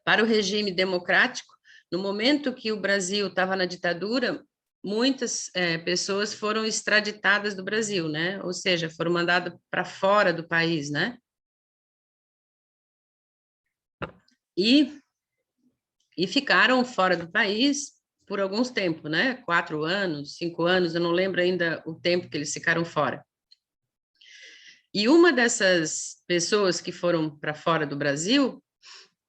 para o regime democrático, no momento que o Brasil estava na ditadura, muitas pessoas foram extraditadas do Brasil, né? Ou seja, foram mandadas para fora do país, né? E ficaram fora do país por alguns tempos, né? 4 anos, 5 anos, eu não lembro ainda o tempo que eles ficaram fora. E uma dessas pessoas que foram para fora do Brasil,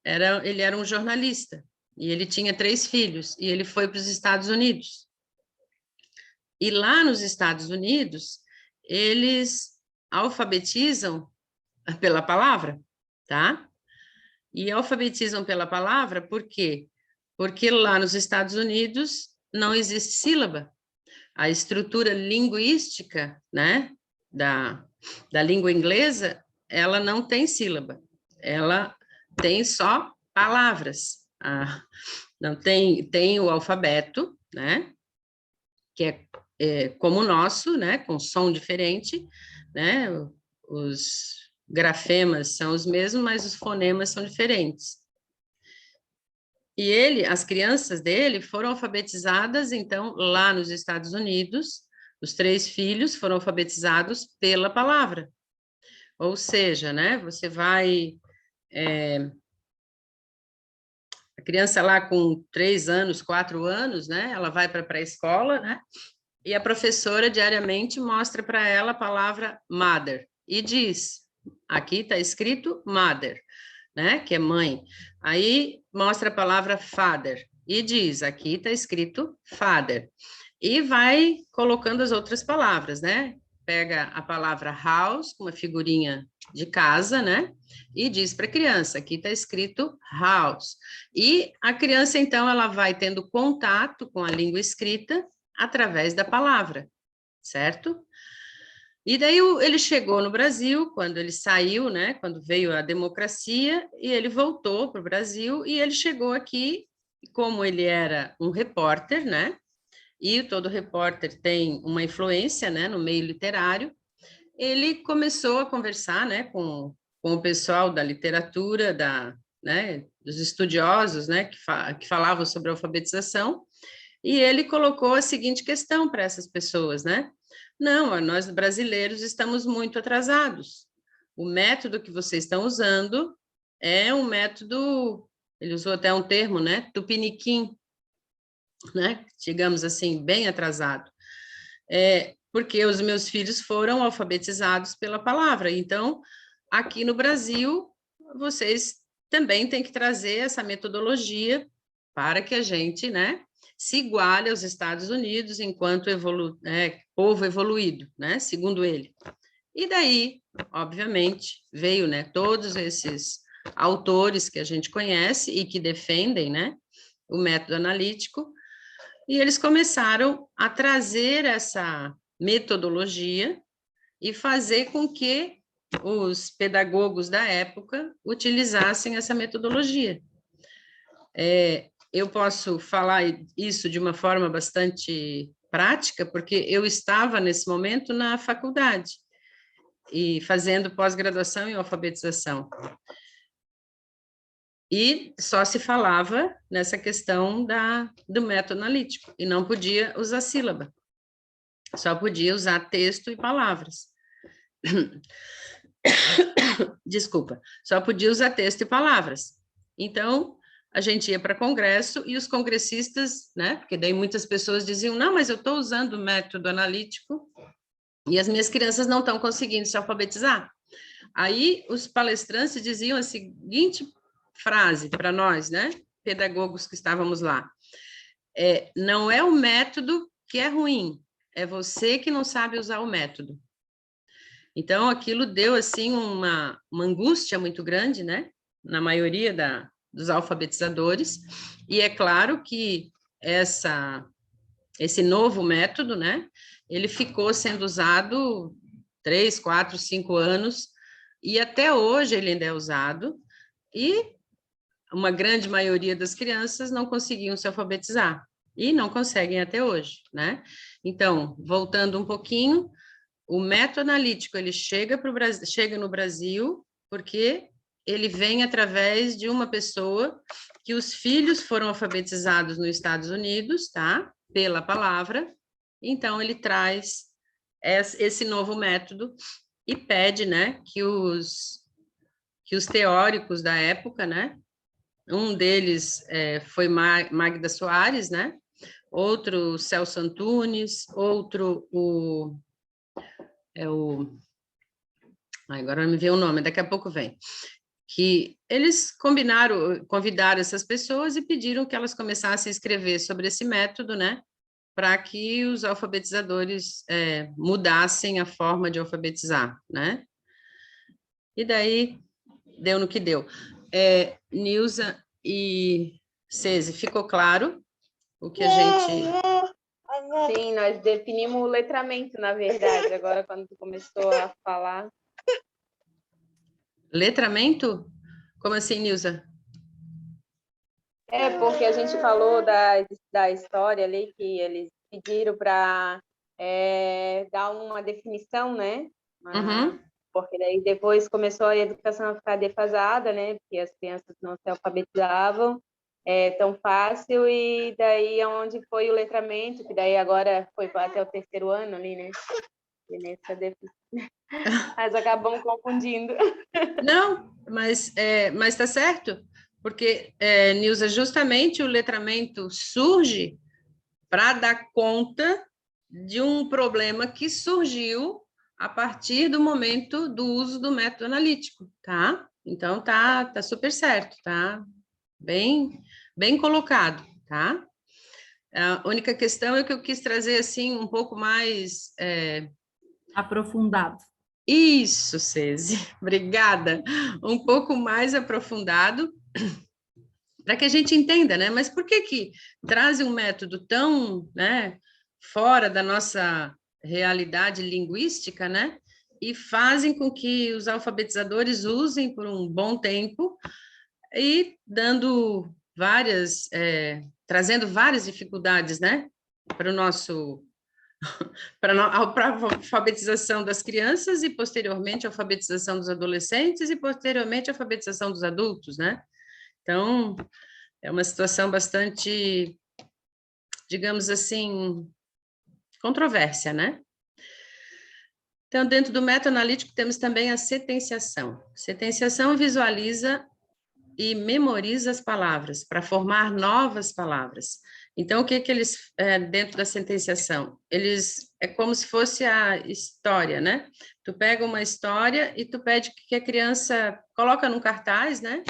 ele era um jornalista, e ele tinha 3 filhos, e ele foi para os Estados Unidos. E lá nos Estados Unidos, eles alfabetizam pela palavra, tá? E alfabetizam pela palavra por quê? Porque lá nos Estados Unidos não existe sílaba. A estrutura linguística, né, da língua inglesa, ela não tem sílaba. Ela tem só palavras. Não tem o alfabeto, né, que é como o nosso, né, com som diferente, né, os grafemas são os mesmos, mas os fonemas são diferentes. E as crianças dele foram alfabetizadas, então, lá nos Estados Unidos, os 3 filhos foram alfabetizados pela palavra. Ou seja, né, você vai... a criança lá com 3 anos, 4 anos, né, ela vai para a pré-escola, né, e a professora diariamente mostra para ela a palavra mother, e diz, aqui está escrito mother, né, que é mãe. Aí mostra a palavra father, e diz, aqui está escrito father. E vai colocando as outras palavras, né? Pega a palavra house, com uma figurinha de casa, né? E diz para a criança, aqui está escrito house. E a criança, então, ela vai tendo contato com a língua escrita através da palavra, certo? E daí ele chegou no Brasil, quando ele saiu, né, quando veio a democracia, e ele voltou para o Brasil, e ele chegou aqui, como ele era um repórter, né, e todo repórter tem uma influência, né, no meio literário, ele começou a conversar, né, com o pessoal da literatura, né, dos estudiosos, né, que falavam sobre alfabetização, e ele colocou a seguinte questão para essas pessoas, né? Não, nós brasileiros estamos muito atrasados. O método que vocês estão usando é um método, ele usou até um termo, né? Tupiniquim, né? Digamos assim, bem atrasado. Porque os meus filhos foram alfabetizados pela palavra. Então, aqui no Brasil, vocês também têm que trazer essa metodologia para que a gente, né, se iguale aos Estados Unidos enquanto povo evoluído, né, segundo ele. E daí, obviamente, veio, né, todos esses autores que a gente conhece e que defendem, né, o método analítico, e eles começaram a trazer essa metodologia e fazer com que os pedagogos da época utilizassem essa metodologia. Eu posso falar isso de uma forma bastante prática, porque eu estava, nesse momento, na faculdade, e fazendo pós-graduação em alfabetização. E só se falava nessa questão do método analítico, e não podia usar sílaba, só podia usar texto e palavras. Desculpa, só podia usar texto e palavras. Então, a gente ia para congresso e os congressistas, né, porque daí muitas pessoas diziam, não, mas eu estou usando o método analítico e as minhas crianças não estão conseguindo se alfabetizar. Aí os palestrantes diziam a seguinte frase para nós, né, pedagogos que estávamos lá, não é o método que é ruim, é você que não sabe usar o método. Então, aquilo deu, assim, uma angústia muito grande, né, na maioria dos alfabetizadores, e é claro que esse novo método, né, ele ficou sendo usado 3, 4, 5 anos, e até hoje ele ainda é usado, e uma grande maioria das crianças não conseguiam se alfabetizar, e não conseguem até hoje, né? Então, voltando um pouquinho, o método analítico, ele chega no Brasil porque ele vem através de uma pessoa que os filhos foram alfabetizados nos Estados Unidos, tá? Pela palavra. Então, ele traz esse novo método e pede, né, que os teóricos da época, né, um deles foi Magda Soares, né, outro Celso Antunes, outro agora não me veio o nome, daqui a pouco vem, que eles convidaram essas pessoas e pediram que elas começassem a escrever sobre esse método, né, para que os alfabetizadores mudassem a forma de alfabetizar, né, e daí deu no que deu. Nilza e Cese, ficou claro o que a gente... Sim, nós definimos o letramento, na verdade, agora quando tu começou a falar. Letramento? Como assim, Nilza? Porque a gente falou da história ali, que eles pediram para dar uma definição, né? Uhum. Porque daí depois começou a educação a ficar defasada, né? Porque as crianças não se alfabetizavam tão fácil, e daí onde foi o letramento, que daí agora foi até o 3º ano ali, né? Mas acabamos confundindo. Não, mas está certo, porque, Nilza, justamente o letramento surge para dar conta de um problema que surgiu a partir do momento do uso do método analítico, tá? Então, tá super certo, tá? Bem colocado, tá? A única questão é que eu quis trazer, assim, um pouco mais... Aprofundado. Isso, Cese, obrigada. Um pouco mais aprofundado, para que a gente entenda, né? Mas por que traz um método tão, né, fora da nossa realidade linguística, né? E fazem com que os alfabetizadores usem por um bom tempo e dando trazendo várias dificuldades, né? Para a alfabetização das crianças e, posteriormente, a alfabetização dos adolescentes e, posteriormente, a alfabetização dos adultos, né? Então, é uma situação bastante, digamos assim, controvérsia, né? Então, dentro do método analítico, temos também a setenciação. Setenciação visualiza e memoriza as palavras para formar novas palavras. Então, o que que eles, dentro da sentenciação? Eles, é como se fosse a história, né? Tu pega uma história e tu pede que a criança coloca num cartaz, né?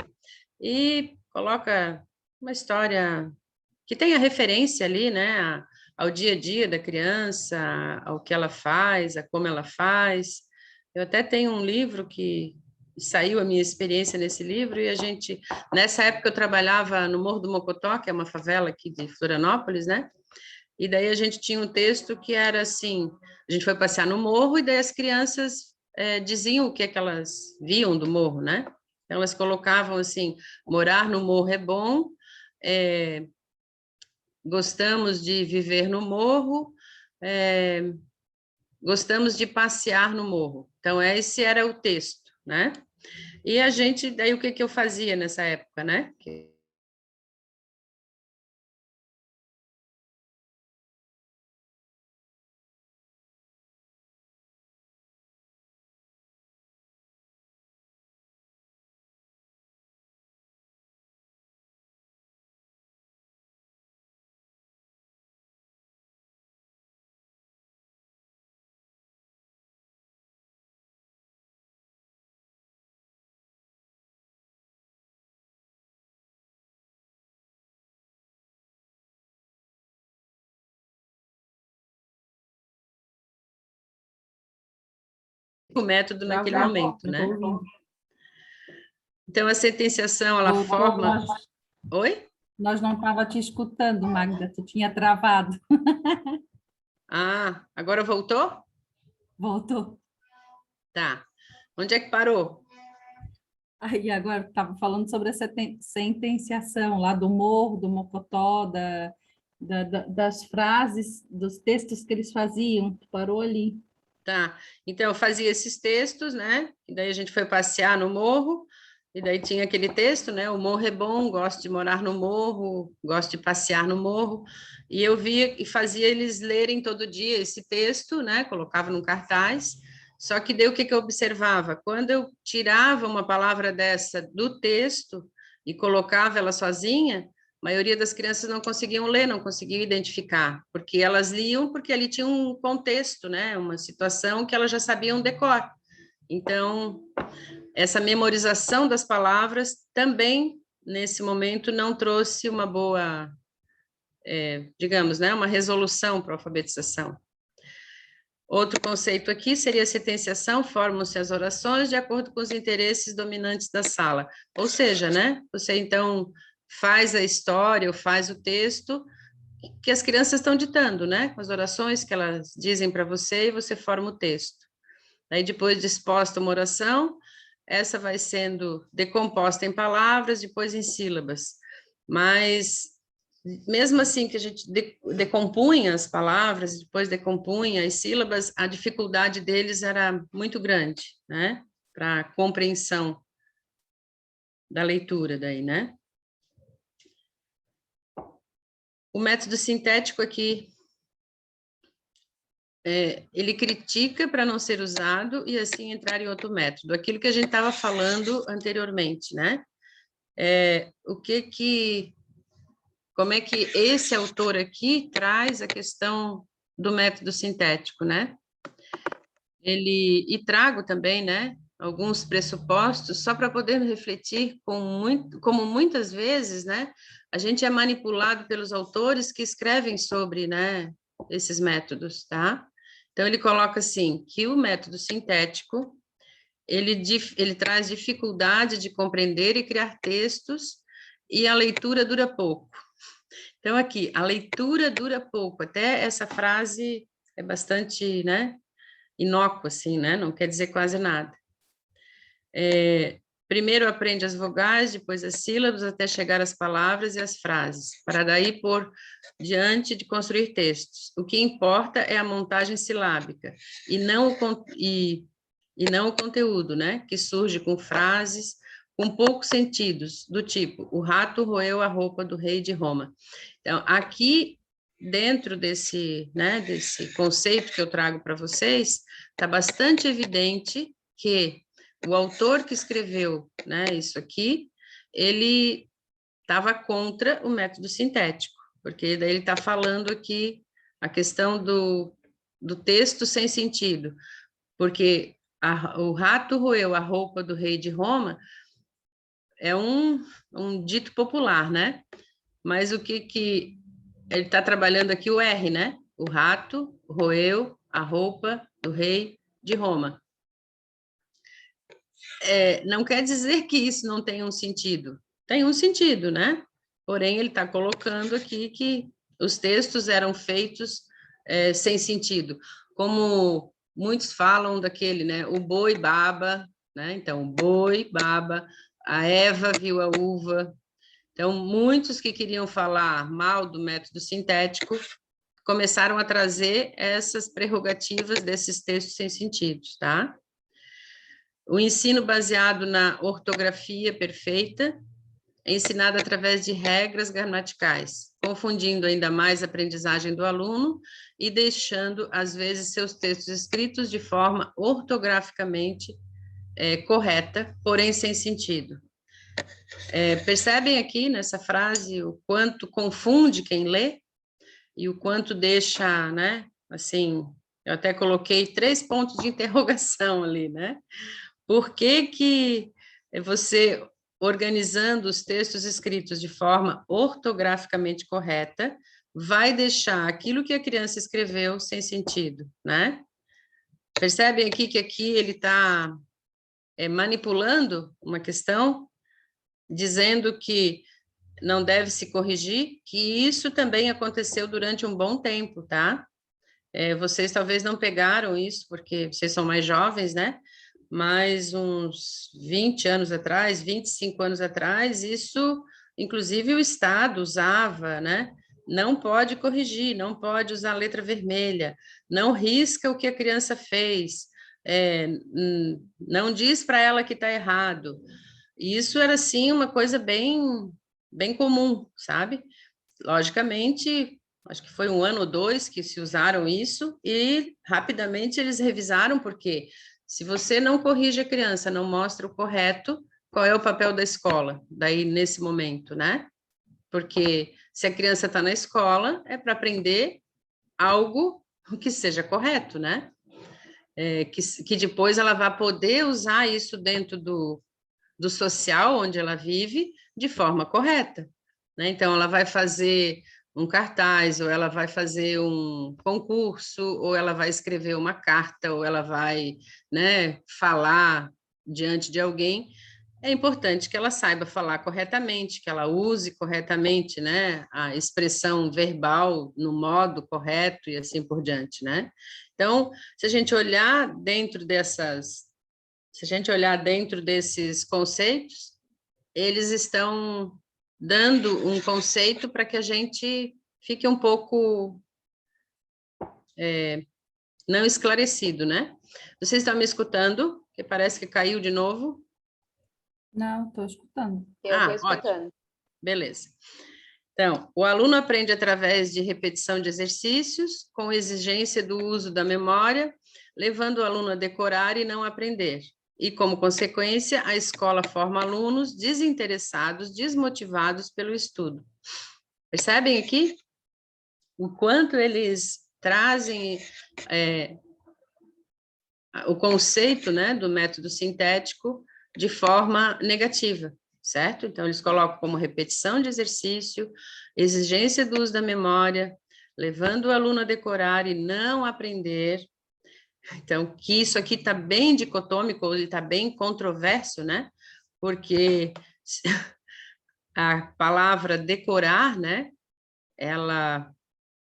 E coloca uma história que tenha referência ali, né? Ao dia a dia da criança, ao que ela faz, a como ela faz. Eu até tenho um livro que saiu a minha experiência nesse livro, e a gente, nessa época eu trabalhava no Morro do Mocotó, que é uma favela aqui de Florianópolis, né? E daí a gente tinha um texto que era assim, a gente foi passear no morro, e daí as crianças diziam o que é que elas viam do morro, né? Então, elas colocavam assim, morar no morro é bom, gostamos de viver no morro, gostamos de passear no morro. Então, esse era o texto, né? E a gente, daí o que que eu fazia nessa época, né? O método naquele momento, né? Então, a sentenciação, ela forma... Oi? Nós não estava te escutando, Magda, tu tinha travado. Ah, agora voltou? Voltou. Tá. Onde é que parou? Aí agora estava falando sobre a sentenciação lá do Morro, do Mocotó, das frases, dos textos que eles faziam. Tu parou ali. Tá. Então, eu fazia esses textos, né? E daí a gente foi passear no morro, e daí tinha aquele texto, né? O morro é bom, gosto de morar no morro, gosto de passear no morro. E eu via e fazia eles lerem todo dia esse texto, né? Colocava num cartaz. Só que daí o que que eu observava? Quando eu tirava uma palavra dessa do texto e colocava ela sozinha, a maioria das crianças não conseguiam ler, não conseguiam identificar, porque elas liam porque ali tinha um contexto, né? Uma situação que elas já sabiam decor. Então, essa memorização das palavras também, nesse momento, não trouxe uma boa, digamos, né? Uma resolução para a alfabetização. Outro conceito aqui seria a sentenciação, formam-se as orações de acordo com os interesses dominantes da sala. Ou seja, né? Você, então, faz a história ou faz o texto que as crianças estão ditando, né? Com as orações que elas dizem para você, e você forma o texto. Aí, depois de exposta uma oração, essa vai sendo decomposta em palavras, depois em sílabas. Mas, mesmo assim que a gente decompunha as palavras, depois decompunha as sílabas, a dificuldade deles era muito grande, né? Para a compreensão da leitura daí, né? O método sintético aqui, ele critica para não ser usado e assim entrar em outro método. Aquilo que a gente estava falando anteriormente, né? Como é que esse autor aqui traz a questão do método sintético, né? E trago também, né? Alguns pressupostos só para poder refletir como muitas vezes, né? A gente é manipulado pelos autores que escrevem sobre, né? Esses métodos, tá? Então, ele coloca assim, que o método sintético, ele traz dificuldade de compreender e criar textos, e a leitura dura pouco. Então, aqui, a leitura dura pouco, até essa frase é bastante, né, inócua, assim, né, não quer dizer quase nada. Primeiro aprende as vogais, depois as sílabas, até chegar às palavras e às frases, para daí por diante de construir textos. O que importa é a montagem silábica, e não o conteúdo, né, que surge com frases com poucos sentidos, do tipo, o rato roeu a roupa do rei de Roma. Então, aqui, dentro desse, né, desse conceito que eu trago para vocês, está bastante evidente que o autor que escreveu, né, isso aqui, ele estava contra o método sintético, porque daí ele está falando aqui a questão do texto sem sentido, porque o rato roeu a roupa do rei de Roma é um dito popular, né? Mas o que ele está trabalhando aqui o R, né? O rato roeu a roupa do rei de Roma. Não quer dizer que isso não tem um sentido. Tem um sentido, né? Porém, ele está colocando aqui que os textos eram feitos sem sentido. Como muitos falam daquele, né? O boi baba, né? Então, o boi baba, a Eva viu a uva. Então, muitos que queriam falar mal do método sintético começaram a trazer essas prerrogativas desses textos sem sentido, tá? O ensino baseado na ortografia perfeita é ensinado através de regras gramaticais, confundindo ainda mais a aprendizagem do aluno e deixando, às vezes, seus textos escritos de forma ortograficamente correta, porém sem sentido. Percebem aqui nessa frase o quanto confunde quem lê e o quanto deixa, né, assim, eu até coloquei 3 pontos de interrogação ali, né? Por que você, organizando os textos escritos de forma ortograficamente correta, vai deixar aquilo que a criança escreveu sem sentido, né? Percebem aqui que aqui ele está manipulando uma questão, dizendo que não deve se corrigir, que isso também aconteceu durante um bom tempo, tá? Vocês talvez não pegaram isso, porque vocês são mais jovens, né? Mas uns 20 anos atrás, 25 anos atrás, isso, inclusive, o Estado usava, né? Não pode corrigir, não pode usar letra vermelha, não risca o que a criança fez, não diz para ela que está errado. Isso era, assim, uma coisa bem comum, sabe? Logicamente, acho que foi 1 ano ou 2 que se usaram isso e rapidamente eles revisaram, porque se você não corrige a criança, não mostra o correto, qual é o papel da escola, daí nesse momento, né? Porque se a criança está na escola, é para aprender algo que seja correto, né? Que depois ela vai poder usar isso dentro do social onde ela vive de forma correta, né? Então, ela vai fazer um cartaz, ou ela vai fazer um concurso, ou ela vai escrever uma carta, ou ela vai, né, falar diante de alguém. É importante que ela saiba falar corretamente, que ela use corretamente, né, a expressão verbal no modo correto e assim por diante, né? Então, se a gente olhar dentro desses conceitos, eles estão dando um conceito para que a gente fique um pouco não esclarecido, né? Vocês estão me escutando? Que parece que caiu de novo. Não, estou escutando. Eu estou Ótimo. escutando. Beleza. Então, o aluno aprende através de repetição de exercícios, com exigência do uso da memória, levando o aluno a decorar e não aprender. E, como consequência, a escola forma alunos desinteressados, desmotivados pelo estudo. Percebem aqui o quanto eles trazem o conceito, né, do método sintético de forma negativa, certo? Então, eles colocam como repetição de exercício, exigência do uso da memória, levando o aluno a decorar e não aprender. Então, que isso aqui está bem dicotômico, ele está bem controverso, né? Porque a palavra decorar, né? Ela,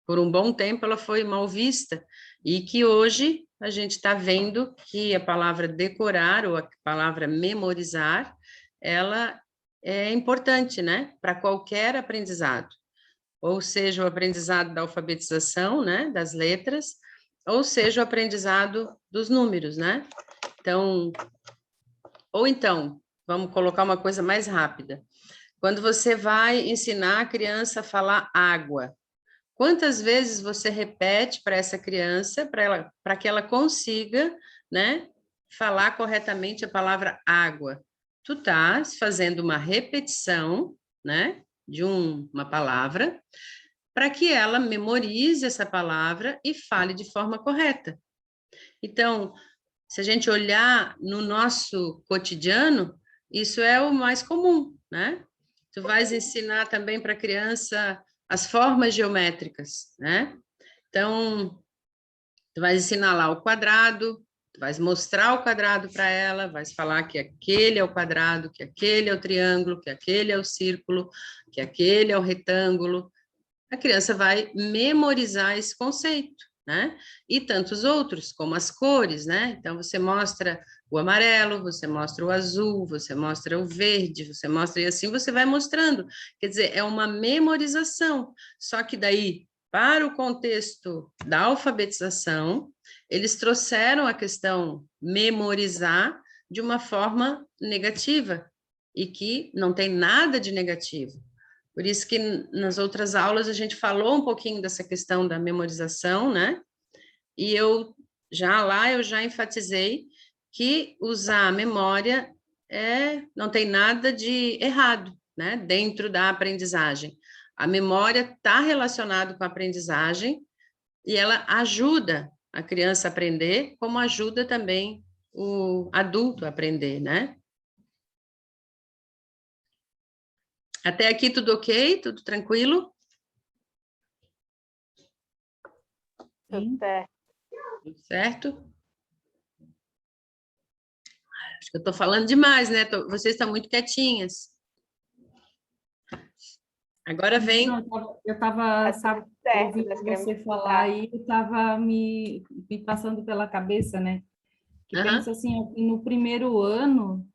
por um bom tempo, ela foi mal vista, e que hoje a gente está vendo que a palavra decorar, ou a palavra memorizar, ela é importante, né? Para qualquer aprendizado. Ou seja, o aprendizado da alfabetização, né? Das letras, ou seja, o aprendizado dos números, né? Então, ou então, vamos colocar uma coisa mais rápida. Quando você vai ensinar a criança a falar água, quantas vezes você repete para essa criança, para que ela consiga, né, falar corretamente a palavra água? Tu estás fazendo uma repetição, né, de uma palavra, para que ela memorize essa palavra e fale de forma correta. Então, se a gente olhar no nosso cotidiano, isso é o mais comum, né? Tu vais ensinar também para a criança as formas geométricas, né? Então, tu vais ensinar lá o quadrado, tu vais mostrar o quadrado para ela, vais falar que aquele é o quadrado, que aquele é o triângulo, que aquele é o círculo, que aquele é o retângulo. A criança vai memorizar esse conceito, né? E tantos outros, como as cores, né? Então, você mostra o amarelo, você mostra o azul, você mostra o verde, você mostra, e assim você vai mostrando. Quer dizer, é uma memorização. Só que daí, para o contexto da alfabetização, eles trouxeram a questão memorizar de uma forma negativa, e que não tem nada de negativo. Por isso que nas outras aulas a gente falou um pouquinho dessa questão da memorização, né? E eu já enfatizei que usar a memória não tem nada de errado, né? Dentro da aprendizagem. A memória está relacionada com a aprendizagem e ela ajuda a criança a aprender, como ajuda também o adulto a aprender, né? Até aqui tudo ok? Tudo tranquilo? Tudo certo. Tudo certo? Acho que eu estou falando demais, né? Vocês estão muito quietinhas. Agora vem... Não, eu estava, Tá certo, ouvindo nós queremos você falar aí, eu estava me passando pela cabeça, né? Que penso assim, no primeiro ano,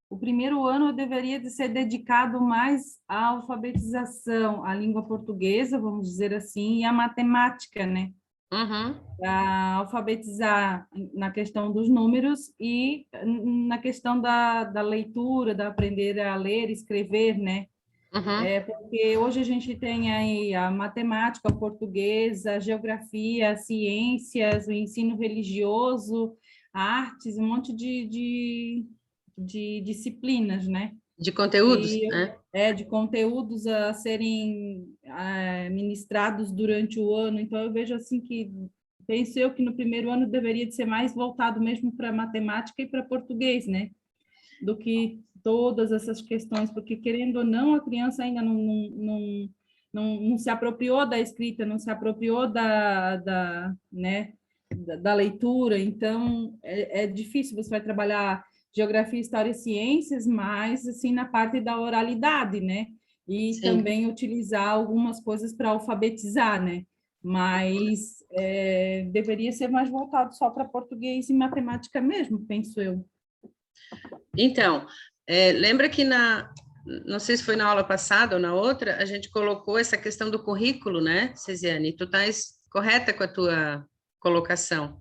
o primeiro ano deveria de ser dedicado mais à alfabetização, à língua portuguesa, vamos dizer assim, e à matemática, né? Uhum. Para alfabetizar na questão dos números e na questão da leitura, da aprender a ler, escrever, né? Uhum. Porque hoje a gente tem aí a matemática, o português, a geografia, as ciências, o ensino religioso, artes, um monte de disciplinas, né? De conteúdos, E né? de conteúdos a serem ministrados durante o ano. Então, eu vejo assim que, penso eu que no primeiro ano deveria de ser mais voltado mesmo para matemática e para português, né? Do que todas essas questões, porque, querendo ou não, a criança ainda não se apropriou da escrita, não se apropriou né, da leitura, então é difícil. Você vai trabalhar geografia, história e ciências, mas assim na parte da oralidade, né? E Sim. também utilizar algumas coisas para alfabetizar, né? Mas deveria ser mais voltado só para português e matemática mesmo, penso eu. Então, lembra que não sei se foi na aula passada ou na outra, a gente colocou essa questão do currículo, né, Cesiane? Tu estás correta com a tua colocação,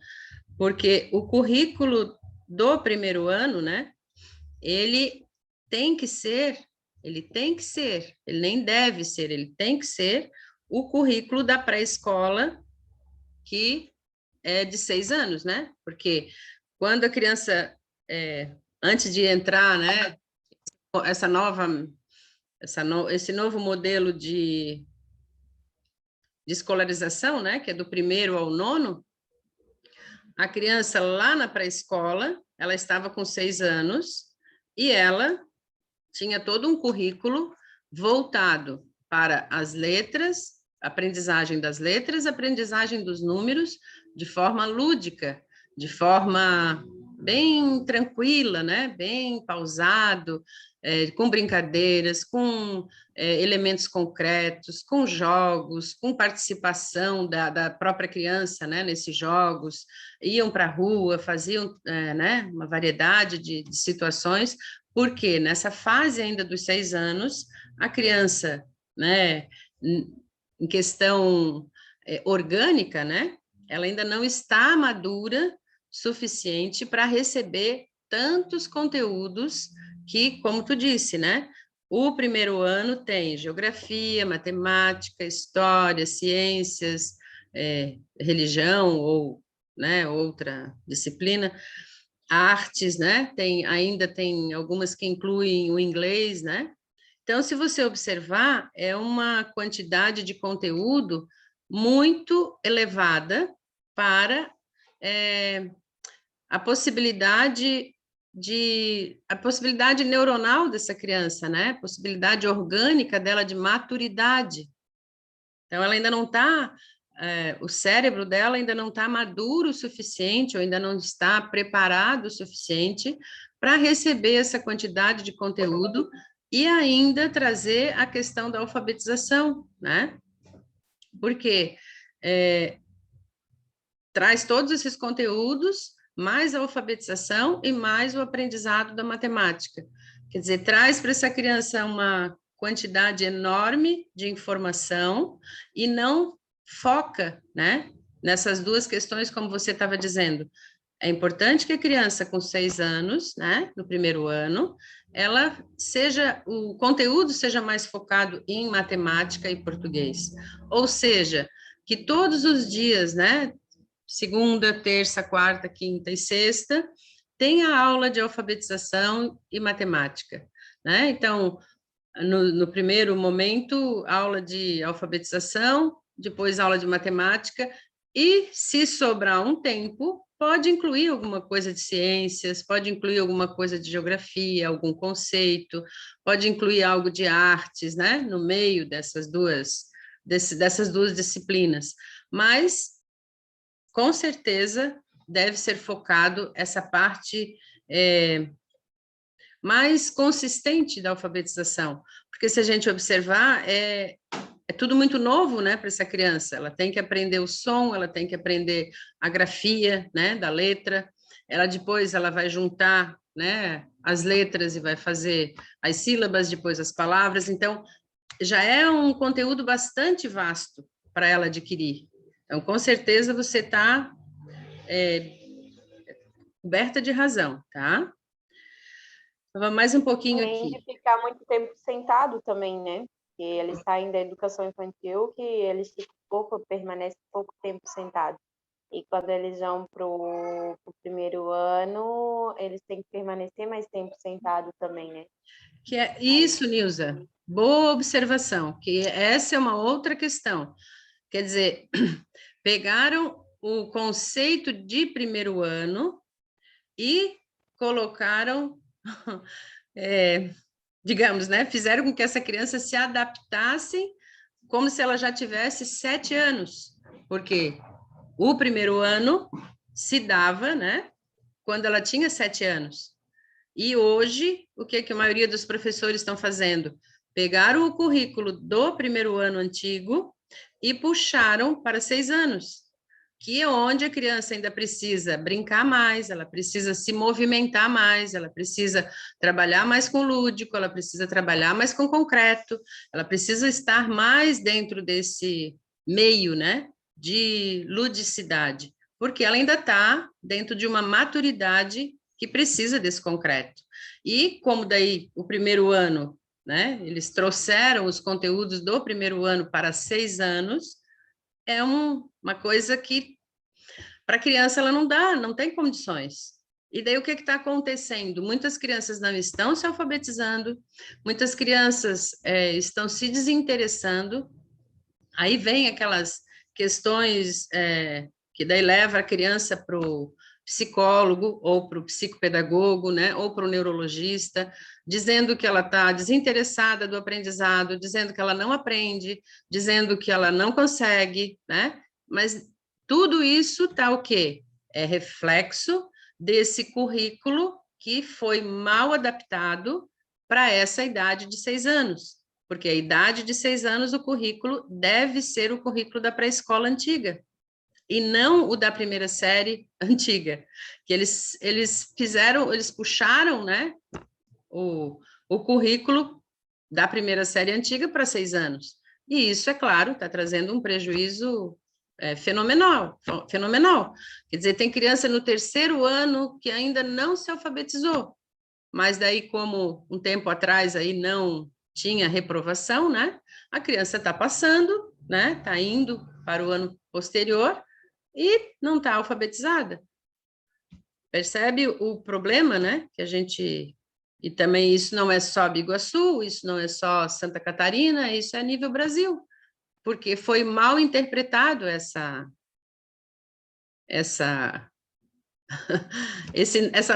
porque o currículo do primeiro ano, né, ele tem que ser, ele nem deve ser, ele tem que ser o currículo da pré-escola, que é de 6 anos, né? Porque quando a criança, antes de entrar, né, esse novo modelo de escolarização, né, que é do primeiro ao nono, a criança lá na pré-escola, ela estava com 6 anos e ela tinha todo um currículo voltado para as letras, aprendizagem das letras, aprendizagem dos números, de forma lúdica, de forma bem tranquila, né? Bem pausado, com brincadeiras, com elementos concretos, com jogos, com participação da própria criança, né? Nesses jogos, iam para a rua, faziam né? Uma variedade de situações, porque nessa fase ainda dos 6 anos, a criança, né, em questão orgânica, né, ela ainda não está madura suficiente para receber tantos conteúdos que, como tu disse, né, o primeiro ano tem geografia, matemática, história, ciências, religião ou, né, outra disciplina, artes, né? Ainda tem algumas que incluem o inglês, né? Então, se você observar, é uma quantidade de conteúdo muito elevada para a possibilidade neuronal dessa criança, né? A possibilidade orgânica dela de maturidade. Então, ela ainda não está, o cérebro dela ainda não está maduro o suficiente, ou ainda não está preparado o suficiente para receber essa quantidade de conteúdo e ainda trazer a questão da alfabetização, né? Porque traz todos esses conteúdos, mais a alfabetização e mais o aprendizado da matemática. Quer dizer, traz para essa criança uma quantidade enorme de informação e não foca, né, nessas duas questões, como você estava dizendo. É importante que a criança com 6 anos, né, no primeiro ano, o conteúdo seja mais focado em matemática e português. Ou seja, que todos os dias, né, segunda, terça, quarta, quinta e sexta, tenha aula de alfabetização e matemática, né? Então, no primeiro momento, aula de alfabetização, depois aula de matemática, e se sobrar um tempo, pode incluir alguma coisa de ciências, pode incluir alguma coisa de geografia, algum conceito, pode incluir algo de artes, né, no meio dessas duas disciplinas. Mas, com certeza, deve ser focado essa parte mais consistente da alfabetização, porque se a gente observar, é tudo muito novo, né, para essa criança. Ela tem que aprender o som, ela tem que aprender a grafia, né, da letra. Depois ela vai juntar, né, as letras e vai fazer as sílabas, depois as palavras. Então, já é um conteúdo bastante vasto para ela adquirir. Então, com certeza você está coberta de razão, tá? Vamos mais um pouquinho Além aqui. de ficar muito tempo sentado também, né? Que eles saem da educação infantil, que eles permanecem pouco tempo sentados. E quando eles vão para o primeiro ano, eles têm que permanecer mais tempo sentado também, né? Que é isso, Nilza. Boa observação, que essa é uma outra questão. Quer dizer, pegaram o conceito de primeiro ano e colocaram, digamos, né, fizeram com que essa criança se adaptasse como se ela já tivesse 7 anos, porque o primeiro ano se dava, né, quando ela tinha 7 anos. E hoje, o que a maioria dos professores estão fazendo? Pegaram o currículo do primeiro ano antigo e puxaram para 6 anos, que é onde a criança ainda precisa brincar mais, ela precisa se movimentar mais, ela precisa trabalhar mais com lúdico, ela precisa trabalhar mais com concreto, ela precisa estar mais dentro desse meio, né, de ludicidade, porque ela ainda está dentro de uma maturidade que precisa desse concreto. E como daí o primeiro ano, né, eles trouxeram os conteúdos do primeiro ano para 6 anos, é uma coisa que para a criança ela não tem condições. E daí o que está acontecendo? Muitas crianças não estão se alfabetizando, muitas crianças estão se desinteressando, aí vem aquelas questões que daí leva a criança para o psicólogo ou para o psicopedagogo, né, ou para o neurologista, dizendo que ela está desinteressada do aprendizado, dizendo que ela não aprende, dizendo que ela não consegue, né? Mas tudo isso está o quê? É reflexo desse currículo que foi mal adaptado para essa idade de 6 anos. Porque a idade de 6 anos, o currículo deve ser o currículo da pré-escola antiga, e não o da primeira série antiga, que eles puxaram, né, o currículo da primeira série antiga para 6 anos. E isso, é claro, está trazendo um prejuízo fenomenal. Quer dizer, tem criança no terceiro ano que ainda não se alfabetizou, mas daí, como um tempo atrás aí não tinha reprovação, né, a criança está passando, né, está indo para o ano posterior, e não está alfabetizada. Percebe o problema, né, que a gente E também isso não é só Biguaçu, isso não é só Santa Catarina, isso é nível Brasil, porque foi mal interpretado essa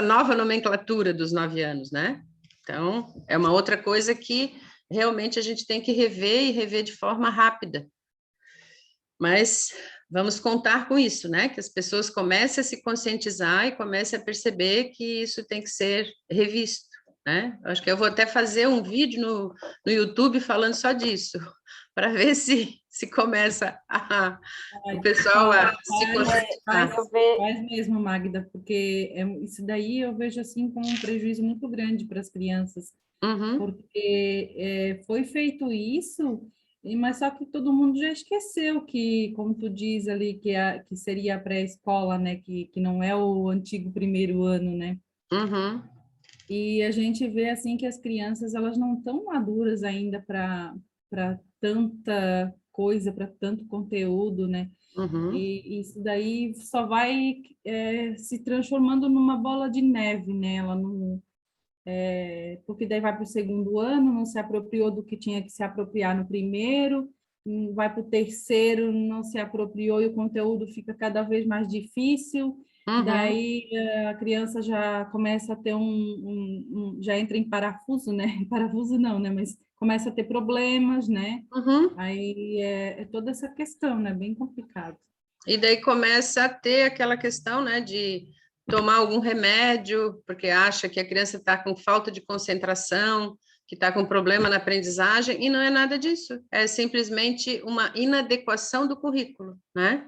nova nomenclatura dos 9 anos, né? Então, é uma outra coisa que realmente a gente tem que rever e rever de forma rápida. Mas vamos contar com isso, né? Que as pessoas comecem a se conscientizar e comecem a perceber que isso tem que ser revisto, né? Acho que eu vou até fazer um vídeo no YouTube falando só disso, para ver se começa o pessoal a se conscientizar. Faz mesmo, Magda, porque isso daí eu vejo assim como um prejuízo muito grande para as crianças, Uhum, porque foi feito isso, mas só que todo mundo já esqueceu que, como tu diz ali, que seria a pré-escola, né, que não é o antigo primeiro ano, né? uhum, E a gente vê assim que as crianças elas não estão maduras ainda para tanta coisa, para tanto conteúdo, né? uhum, E isso daí só vai se transformando numa bola de neve, né? Ela não, porque daí vai para o segundo ano, não se apropriou do que tinha que se apropriar no primeiro, vai para o terceiro, não se apropriou e o conteúdo fica cada vez mais difícil. uhum, Daí a criança já começa a ter já entra em parafuso, né? Parafuso não, né? Mas começa a ter problemas, né? uhum. Aí é toda essa questão, né? Bem complicado. E daí começa a ter aquela questão, né, de tomar algum remédio, porque acha que a criança está com falta de concentração, que está com problema na aprendizagem, e não é nada disso. É simplesmente uma inadequação do currículo, né?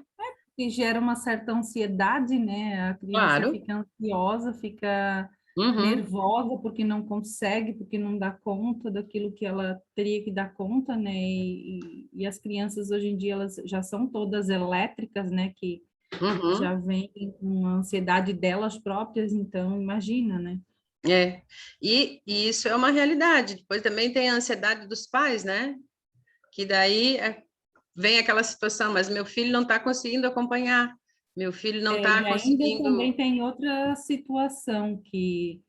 E gera uma certa ansiedade, né? A criança Claro. fica ansiosa, fica Uhum, nervosa porque não consegue, porque não dá conta daquilo que ela teria que dar conta, né? E as crianças hoje em dia elas já são todas elétricas, né? Que já uhum. vem com a ansiedade delas próprias, então imagina, né? É. E isso é uma realidade. Depois também tem a ansiedade dos pais, né? Que daí vem aquela situação, mas meu filho não está conseguindo acompanhar, meu filho não está E ainda também conseguindo. tem outra situação que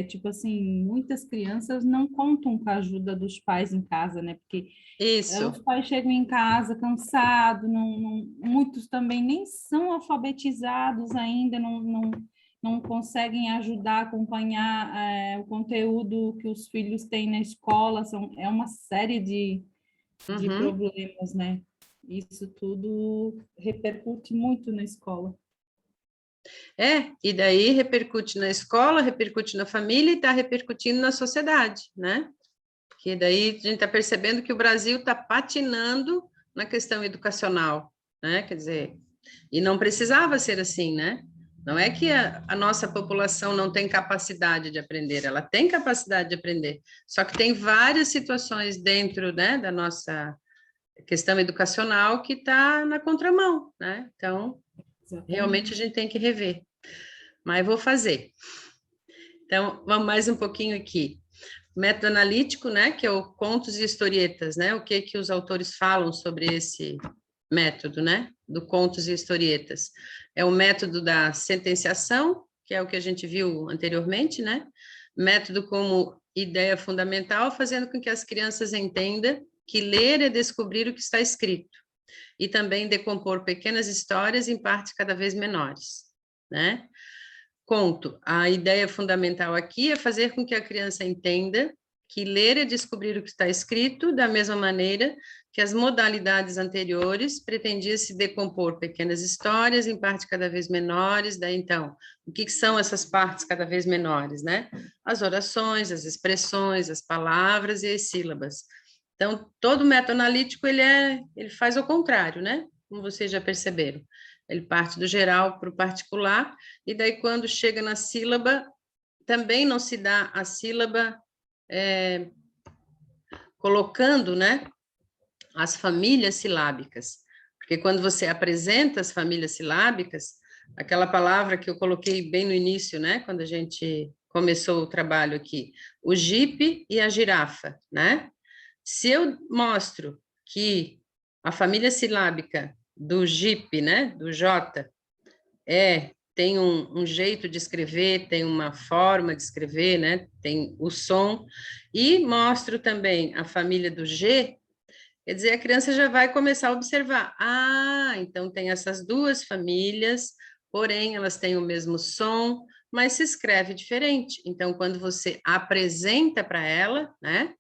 tipo assim, muitas crianças não contam com a ajuda dos pais em casa, né? Porque os Isso. pais chegam em casa cansados, muitos também nem são alfabetizados ainda, não conseguem ajudar a acompanhar o conteúdo que os filhos têm na escola, é uma série de Uhum. problemas, né? Isso tudo repercute muito na escola. E daí repercute na escola, repercute na família e está repercutindo na sociedade, né? Porque daí a gente está percebendo que o Brasil está patinando na questão educacional, né? Quer dizer, e não precisava ser assim, né? Não é que a nossa população não tem capacidade de aprender, ela tem capacidade de aprender, só que tem várias situações dentro, né, da nossa questão educacional que está na contramão, né? Então, realmente a Exatamente. gente tem que rever, mas vou fazer. Então, vamos mais um pouquinho aqui. Método analítico, né, que é o contos e historietas, né? O que que os autores falam sobre esse método, né, do contos e historietas? É o método da sentenciação, que é o que a gente viu anteriormente, né? Método como ideia fundamental, fazendo com que as crianças entendam que ler é descobrir o que está escrito e também decompor pequenas histórias em partes cada vez menores, né? Conto, a ideia fundamental aqui é fazer com que a criança entenda que ler é descobrir o que está escrito, da mesma maneira que as modalidades anteriores pretendiam se decompor pequenas histórias em partes cada vez menores. Daí, então, o que são essas partes cada vez menores, né? As orações, as expressões, as palavras e as sílabas. Então, todo método analítico, ele faz o contrário, né? Como vocês já perceberam. Ele parte do geral para o particular, e daí, quando chega na sílaba, também não se dá a sílaba colocando, né, as famílias silábicas. Porque quando você apresenta as famílias silábicas, aquela palavra que eu coloquei bem no início, né, quando a gente começou o trabalho aqui, o jipe e a girafa, né? Se eu mostro que a família silábica do jipe, né, do J, é tem um jeito de escrever, tem uma forma de escrever, né? Tem o som. E mostro também a família do G, quer dizer, a criança já vai começar a observar. Ah, então tem essas duas famílias, porém elas têm o mesmo som, mas se escreve diferente. Então, quando você apresenta para ela, né,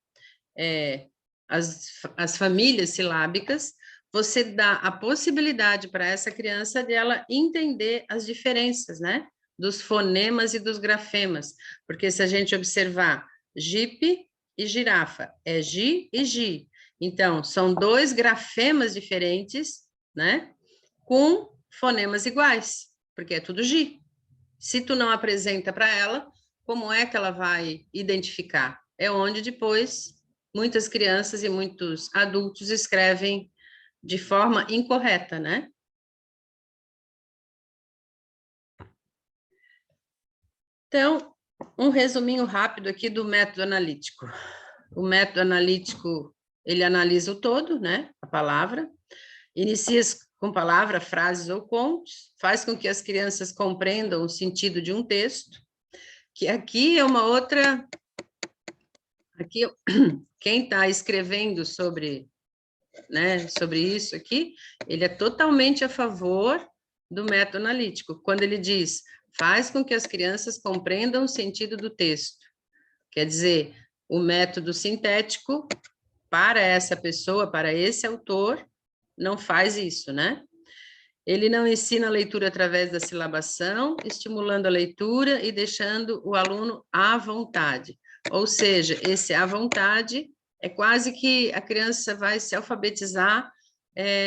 as famílias silábicas, você dá a possibilidade para essa criança de ela entender as diferenças, né, dos fonemas e dos grafemas. Porque se a gente observar jipe e girafa, é gi e gi. Então, são dois grafemas diferentes, né, com fonemas iguais, porque é tudo gi. Se tu não apresenta para ela, como é que ela vai identificar? É onde depois muitas crianças e muitos adultos escrevem de forma incorreta, né? Então, um resuminho rápido aqui do método analítico. O método analítico, ele analisa o todo, né? A palavra, inicia com palavra, frases ou contos, faz com que as crianças compreendam o sentido de um texto, que aqui é uma outra... Aqui, quem está escrevendo sobre, né, sobre isso aqui, ele é totalmente a favor do método analítico, quando ele diz, faz com que as crianças compreendam o sentido do texto. Quer dizer, o método sintético, para essa pessoa, para esse autor, não faz isso, né? Ele não ensina a leitura através da silabação, estimulando a leitura e deixando o aluno à vontade. Ou seja, esse à vontade é quase que a criança vai se alfabetizar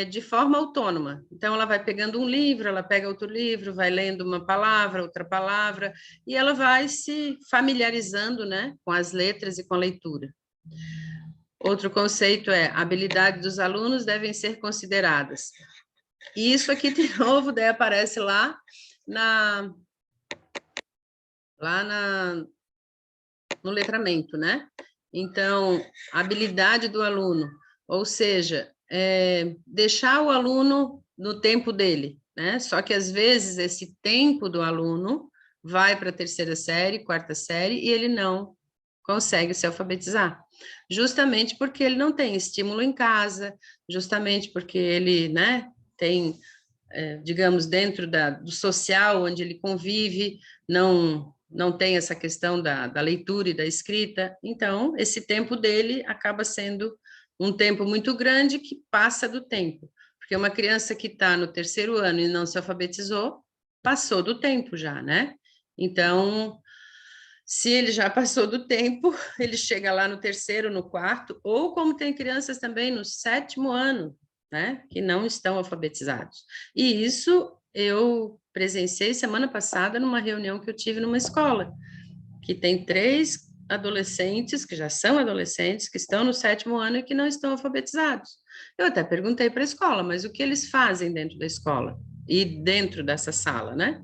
de forma autônoma. Então, ela vai pegando um livro, ela pega outro livro, vai lendo uma palavra, outra palavra, e ela vai se familiarizando, né, com as letras e com a leitura. Outro conceito é, a habilidade dos alunos devem ser consideradas. E isso aqui, de novo, daí aparece no letramento, né? Então, a habilidade do aluno, ou seja, deixar o aluno no tempo dele, né? Só que, às vezes, esse tempo do aluno vai para a terceira série, quarta série, e ele não consegue se alfabetizar, justamente porque ele não tem estímulo em casa, justamente porque ele, né, tem, digamos, dentro do social onde ele convive, não tem essa questão da leitura e da escrita, então, esse tempo dele acaba sendo um tempo muito grande que passa do tempo, porque uma criança que está no terceiro ano e não se alfabetizou, passou do tempo já, né? Então, se ele já passou do tempo, ele chega lá no terceiro, no quarto, ou como tem crianças também no sétimo ano, né, que não estão alfabetizados. E isso eu presenciei semana passada numa reunião que eu tive numa escola, que tem 3 adolescentes, que já são adolescentes, que estão no sétimo ano e que não estão alfabetizados. Eu até perguntei para a escola, mas o que eles fazem dentro da escola e dentro dessa sala, né?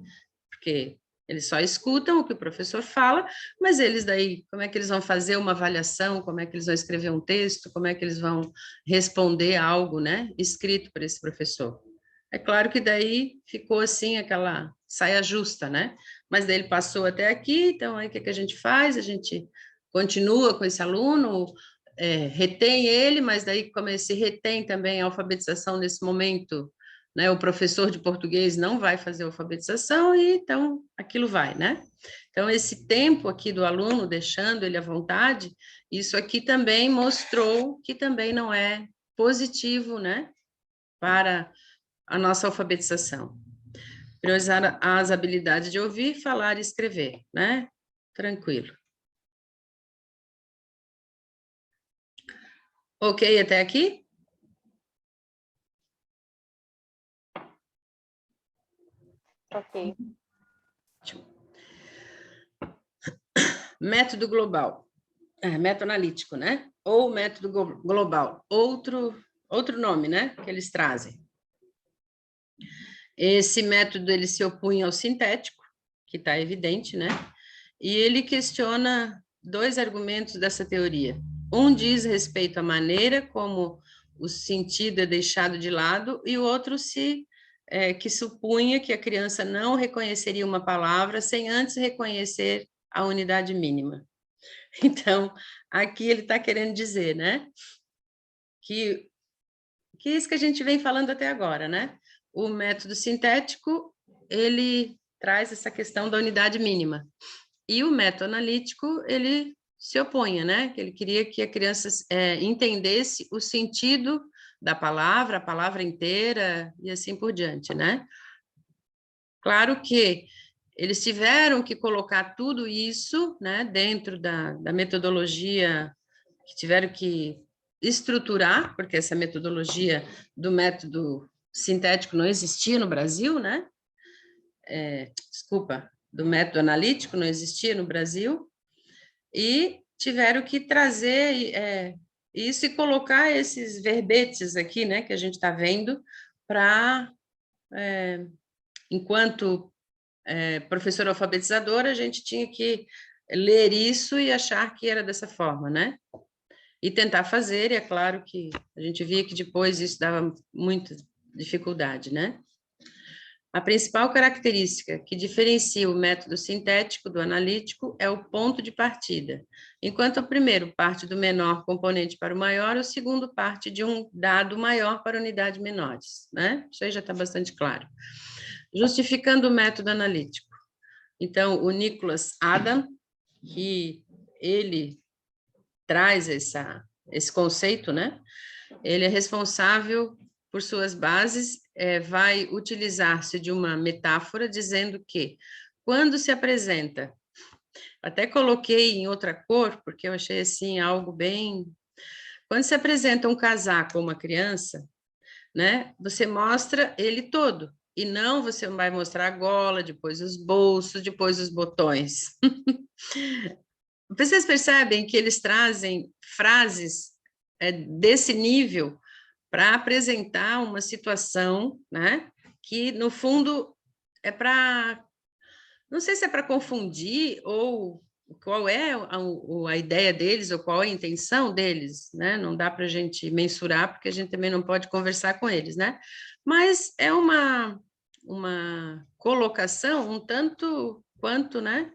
Porque eles só escutam o que o professor fala, mas eles daí, como é que eles vão fazer uma avaliação, como é que eles vão escrever um texto, como é que eles vão responder algo, né, escrito por esse professor. É claro que daí ficou assim aquela saia justa, né? Mas daí ele passou até aqui, então aí o que que a gente faz? A gente continua com esse aluno, retém ele, mas daí como esse retém também a alfabetização nesse momento, né, o professor de português não vai fazer alfabetização e então aquilo vai, né? Então, esse tempo aqui do aluno, deixando ele à vontade, isso aqui também mostrou que também não é positivo, né, para a nossa alfabetização. Priorizar as habilidades de ouvir, falar e escrever, né? Tranquilo. Ok até aqui? Ok. Método global. Método analítico, né? Ou método global. Outro nome, né? Que eles trazem. Esse método, ele se opunha ao sintético, que está evidente, né? E ele questiona 2 argumentos dessa teoria. Um diz respeito à maneira como o sentido é deixado de lado, e o outro se que supunha que a criança não reconheceria uma palavra sem antes reconhecer a unidade mínima. Então, aqui ele está querendo dizer, né, que isso que a gente vem falando até agora, né? O método sintético, ele traz essa questão da unidade mínima. E o método analítico, ele se opunha, né? Ele queria que a criança entendesse o sentido da palavra, a palavra inteira, e assim por diante, né? Claro que eles tiveram que colocar tudo isso, né, dentro da metodologia, que tiveram que estruturar, porque essa metodologia do método sintético não existia no Brasil, né? Desculpa, do método analítico não existia no Brasil, e tiveram que trazer isso e colocar esses verbetes aqui, né, que a gente está vendo, para, enquanto professora alfabetizadora, a gente tinha que ler isso e achar que era dessa forma, né? E tentar fazer, e é claro que a gente via que depois isso dava muita dificuldade, né? A principal característica que diferencia o método sintético do analítico é o ponto de partida. Enquanto o primeiro parte do menor componente para o maior, o segundo parte de um dado maior para unidades menores, né? Isso aí já está bastante claro. Justificando o método analítico. Então, o Nicholas Adam, que ele traz esse conceito, né? Ele é responsável por suas bases, vai utilizar-se de uma metáfora dizendo que, quando se apresenta, até coloquei em outra cor, porque eu achei assim algo bem... Quando se apresenta um casaco ou uma criança, né, você mostra ele todo, e não você vai mostrar a gola, depois os bolsos, depois os botões. Vocês percebem que eles trazem frases desse nível para apresentar uma situação, né, que, no fundo, é para... Não sei se é para confundir ou qual é a ideia deles ou qual é a intenção deles, né? Não dá para a gente mensurar, porque a gente também não pode conversar com eles, né? Mas é uma colocação um tanto quanto, né?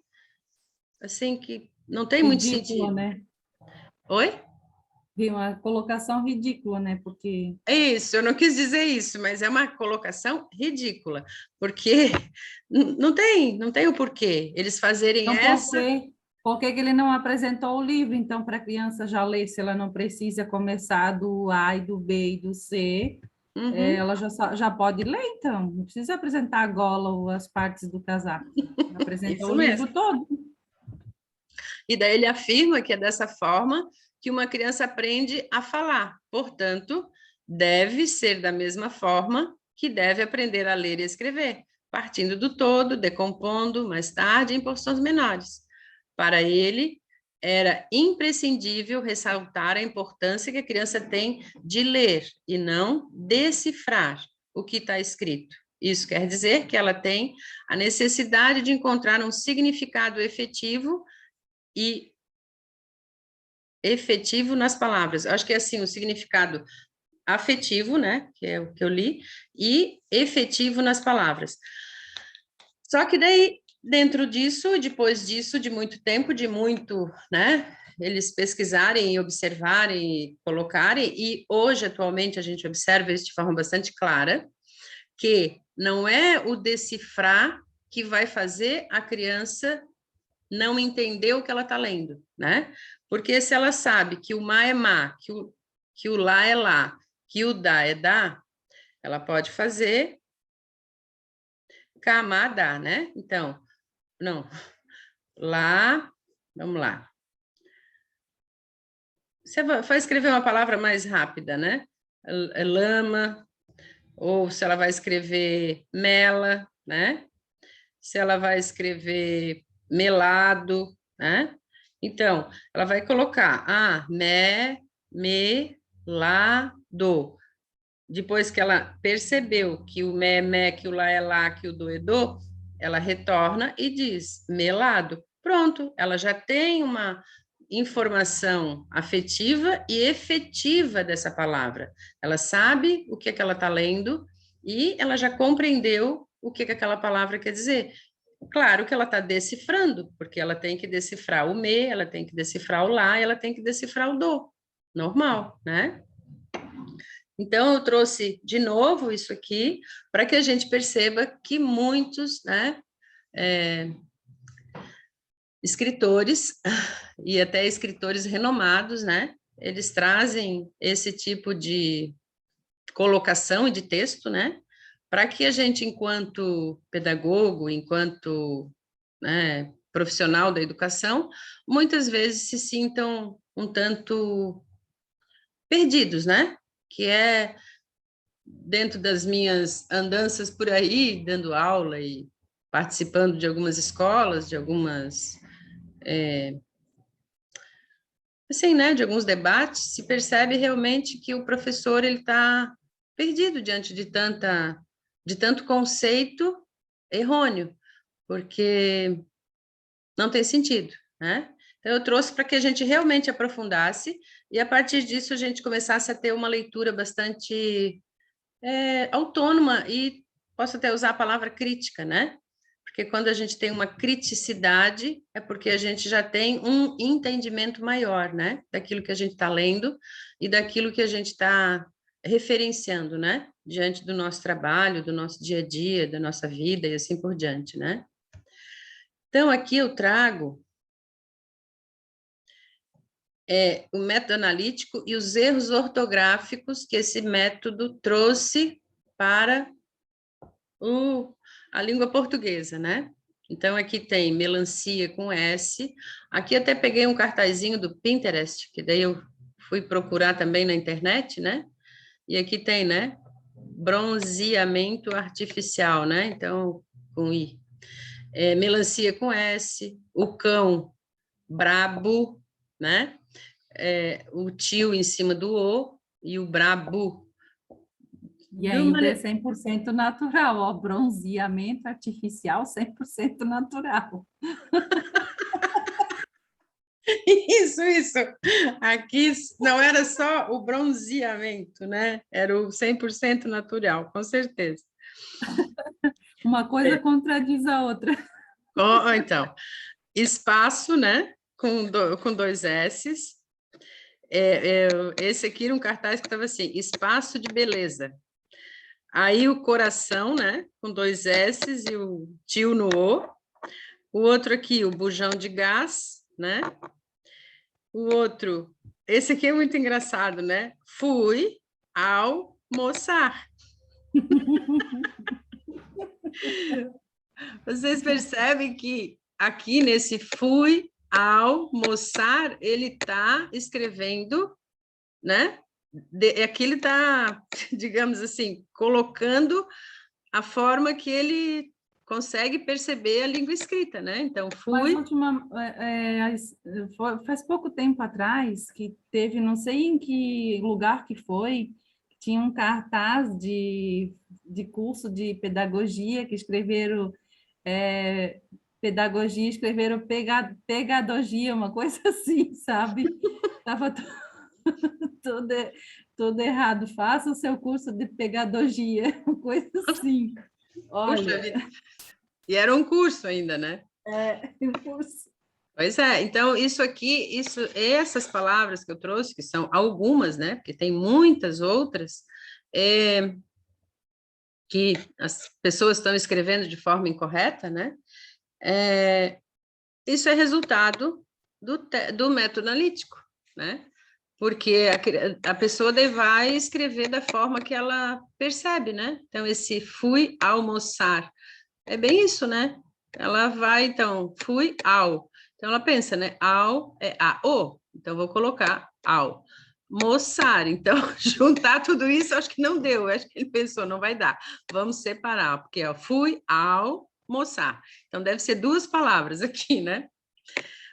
Assim, que não tem muito sentido. Né? Oi? Uma colocação ridícula, né? Porque... Isso, eu não quis dizer isso, mas é uma colocação ridícula, porque não tem o porquê eles fazerem então, essa... Por que ele não apresentou o livro, então, para a criança já ler, se ela não precisa começar do A e do B e do C, ela já pode ler, então, não precisa apresentar a gola ou as partes do casaco, apresenta o livro todo. E daí ele afirma que é dessa forma que uma criança aprende a falar, portanto, deve ser da mesma forma que deve aprender a ler e escrever, partindo do todo, decompondo, mais tarde, em porções menores. Para ele, era imprescindível ressaltar a importância que a criança tem de ler e não decifrar o que está escrito. Isso quer dizer que ela tem a necessidade de encontrar um significado efetivo nas palavras. Acho que é assim, o significado afetivo, né, que é o que eu li, e efetivo nas palavras. Só que daí, dentro disso, depois disso, de muito tempo, né, eles pesquisarem e observarem e colocarem, e hoje, atualmente, a gente observa isso de forma bastante clara, que não é o decifrar que vai fazer a criança não entender o que ela está lendo, né? Porque se ela sabe que o má é má, que o lá é lá, que o dá é dá, ela pode fazer cá, má, dá, né? Então, não, lá, vamos lá. Você vai escrever uma palavra mais rápida, né? Lama, ou se ela vai escrever mela, né? Se ela vai escrever melado, né? Então, ela vai colocar me, lá, do. Depois que ela percebeu que o me é me, que o lá é lá, que o do é do, ela retorna e diz melado. Pronto, ela já tem uma informação afetiva e efetiva dessa palavra. Ela sabe o que é que ela está lendo e ela já compreendeu o que aquela palavra quer dizer. Claro que ela está decifrando, porque ela tem que decifrar o me, ela tem que decifrar o lá, ela tem que decifrar o do. Normal, né? Então, eu trouxe de novo isso aqui, para que a gente perceba que muitos, né, escritores, e até escritores renomados, né, eles trazem esse tipo de colocação e de texto, né, para que a gente, enquanto pedagogo, enquanto, né, profissional da educação, muitas vezes se sintam um tanto perdidos, né, que é dentro das minhas andanças por aí, dando aula e participando de algumas escolas, de algumas, assim, né, de alguns debates, se percebe realmente que o professor ele está perdido diante de tanto conceito errôneo, porque não tem sentido, né? Então, eu trouxe para que a gente realmente aprofundasse e, a partir disso, a gente começasse a ter uma leitura bastante autônoma e posso até usar a palavra crítica, né? Porque quando a gente tem uma criticidade, é porque a gente já tem um entendimento maior, né? Daquilo que a gente está lendo e daquilo que a gente está referenciando, né? Diante do nosso trabalho, do nosso dia a dia, da nossa vida e assim por diante, né? Então, aqui eu trago o método analítico e os erros ortográficos que esse método trouxe para a língua portuguesa, né? Então, aqui tem melancia com S. Aqui até peguei um cartazinho do Pinterest, que daí eu fui procurar também na internet, né? E aqui tem, né? Bronzeamento artificial, né? Então, com I. Melancia com S. O cão brabo, né? O tio em cima do O e o brabo. E ainda é 100% natural, ó, bronzeamento artificial 100% natural. Isso. Aqui não era só o bronzeamento, né? Era o 100% natural, com certeza. Uma coisa contradiz a outra. Então, espaço, né? Com dois S's. Esse aqui era um cartaz que estava assim, espaço de beleza. Aí o coração, né? Com dois S's e o tio no O. O outro aqui, o bujão de gás, né? O outro, esse aqui é muito engraçado, né? Fui almoçar. Vocês percebem que aqui nesse fui almoçar, ele está escrevendo, né? Aqui ele está, digamos assim, colocando a forma que ele consegue perceber a língua escrita, né? Então, Mas fui... faz pouco tempo atrás que teve, não sei em que lugar que foi, tinha um cartaz de curso de pedagogia que escreveram pedagogia, escreveram pedagogia, uma coisa assim, sabe? Estava tudo, tudo errado. Faça o seu curso de pedagogia, uma coisa assim. Puxa Olha, vida. E era um curso ainda, né? o curso. Pois é, então isso aqui, essas palavras que eu trouxe, que são algumas, né? Porque tem muitas outras, que as pessoas estão escrevendo de forma incorreta, né? Isso é resultado do método analítico, né? Porque a pessoa daí vai escrever da forma que ela percebe, né? Então, esse fui almoçar, é bem isso, né? Ela vai, então, fui ao. Então, ela pensa, né? Ao é a, o. Então, vou colocar ao. Moçar. Então, juntar tudo isso, acho que não deu. Acho que ele pensou, não vai dar. Vamos separar, porque ó, fui ao moçar. Então, deve ser duas palavras aqui, né?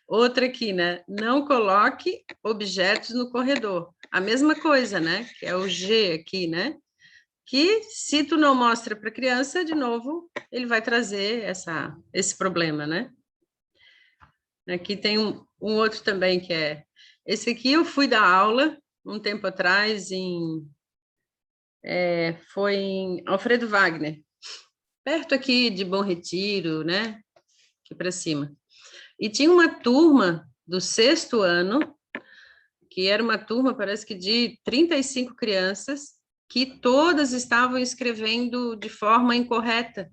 Outra aqui, né? Não coloque objetos no corredor. A mesma coisa, né? Que é o G aqui, né? Que se tu não mostra para a criança, de novo, ele vai trazer esse problema, né? Aqui tem um outro também que é... Esse aqui eu fui dar aula um tempo atrás foi em Alfredo Wagner, perto aqui de Bom Retiro, né? Aqui para cima. E tinha uma turma do 6º ano, que era uma turma, parece que de 35 crianças, que todas estavam escrevendo de forma incorreta.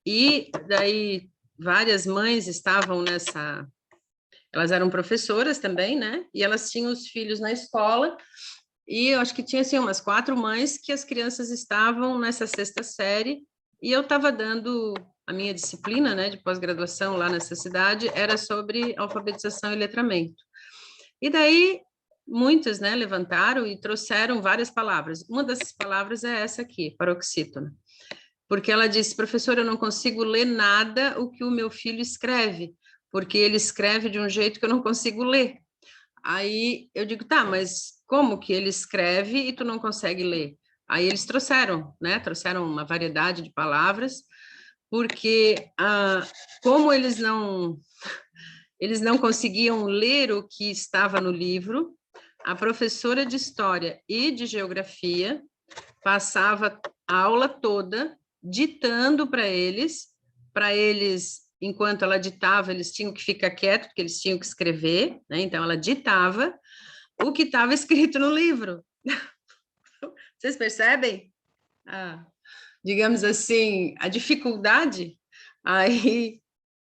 E daí várias mães estavam nessa... Elas eram professoras também, né? E elas tinham os filhos na escola, e eu acho que tinha, assim, umas 4 mães que as crianças estavam nessa 6ª série, e eu estava dando a minha disciplina, né, de pós-graduação lá nessa cidade, era sobre alfabetização e letramento. E daí, muitas, né, levantaram e trouxeram várias palavras. Uma dessas palavras é essa aqui, paroxítona. Porque ela disse, professora, eu não consigo ler nada o que o meu filho escreve, porque ele escreve de um jeito que eu não consigo ler. Aí eu digo, tá, mas como que ele escreve e tu não consegue ler? Aí eles trouxeram, né? Trouxeram uma variedade de palavras, porque como eles não conseguiam ler o que estava no livro, a professora de história e de geografia passava a aula toda ditando para eles, enquanto ela ditava, eles tinham que ficar quietos, porque eles tinham que escrever, né? Então ela ditava o que estava escrito no livro. Vocês percebem? Digamos assim, a dificuldade? Aí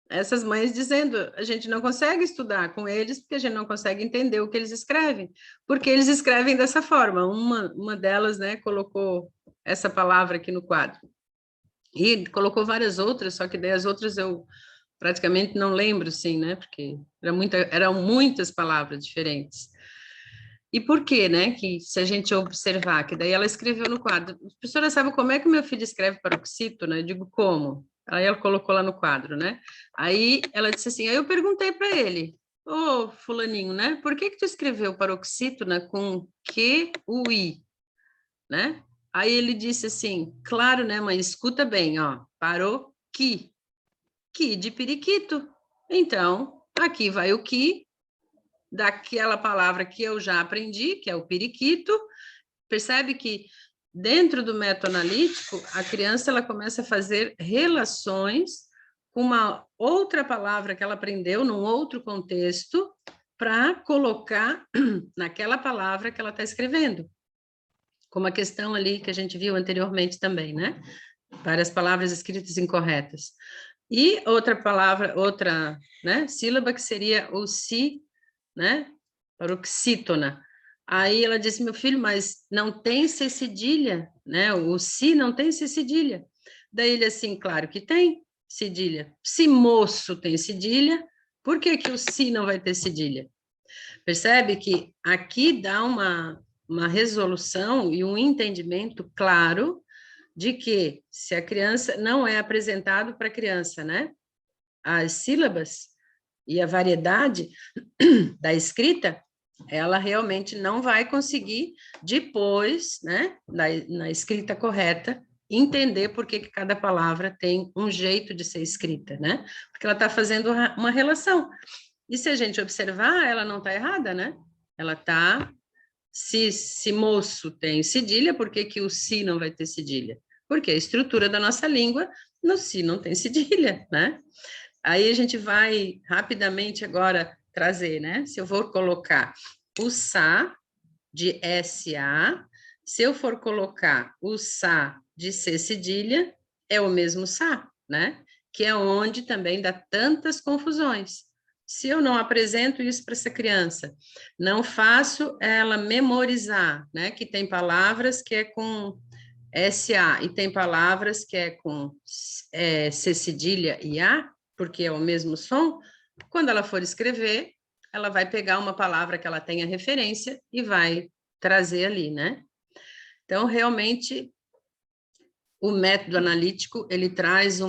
essas mães dizendo, a gente não consegue estudar com eles porque a gente não consegue entender o que eles escrevem, porque eles escrevem dessa forma. Uma delas, né, colocou essa palavra aqui no quadro. E colocou várias outras, só que daí as outras eu praticamente não lembro, sim, né, porque eram muitas palavras diferentes. E por quê, né, que se a gente observar, que daí ela escreveu no quadro, professora, sabe como é que o meu filho escreve paroxítona? Eu digo, como? Aí ela colocou lá no quadro, né? Aí ela disse assim, aí eu perguntei para ele, ô fulaninho, né, por que tu escreveu paroxítona com Q-U-I, né? Aí ele disse assim, claro, né, mãe, escuta bem, ó, paroqui, qui de periquito. Então, aqui vai o qui, daquela palavra que eu já aprendi, que é o periquito. Percebe que dentro do método analítico, a criança ela começa a fazer relações com uma outra palavra que ela aprendeu num outro contexto para colocar naquela palavra que ela está escrevendo. Como a questão ali que a gente viu anteriormente também, né? Várias palavras escritas incorretas. E outra palavra, outra, né, sílaba que seria o si, né? Paroxítona. Aí ela disse, meu filho, mas não tem C cedilha, né? O si não tem C cedilha. Daí ele assim, claro que tem cedilha. Se moço tem cedilha, por que que o si não vai ter cedilha? Percebe que aqui dá uma resolução e um entendimento claro de que se a criança não é apresentado para a criança, né? As sílabas e a variedade da escrita, ela realmente não vai conseguir, depois, né, na escrita correta, entender por que cada palavra tem um jeito de ser escrita, né? Porque ela está fazendo uma relação. E se a gente observar, ela não está errada, né? Ela está... Se moço tem cedilha, por que que o si não vai ter cedilha? Porque a estrutura da nossa língua, no si não tem cedilha, né? Aí a gente vai rapidamente agora trazer, né? Se eu for colocar o sa de SA, se eu for colocar o sa de C cedilha, é o mesmo sa, né? Que é onde também dá tantas confusões. Se eu não apresento isso para essa criança, não faço ela memorizar, né? Que tem palavras que é com SA e tem palavras que é com C cedilha e A, porque é o mesmo som, quando ela for escrever, ela vai pegar uma palavra que ela tenha referência e vai trazer ali, né? Então, realmente, o método analítico, ele traz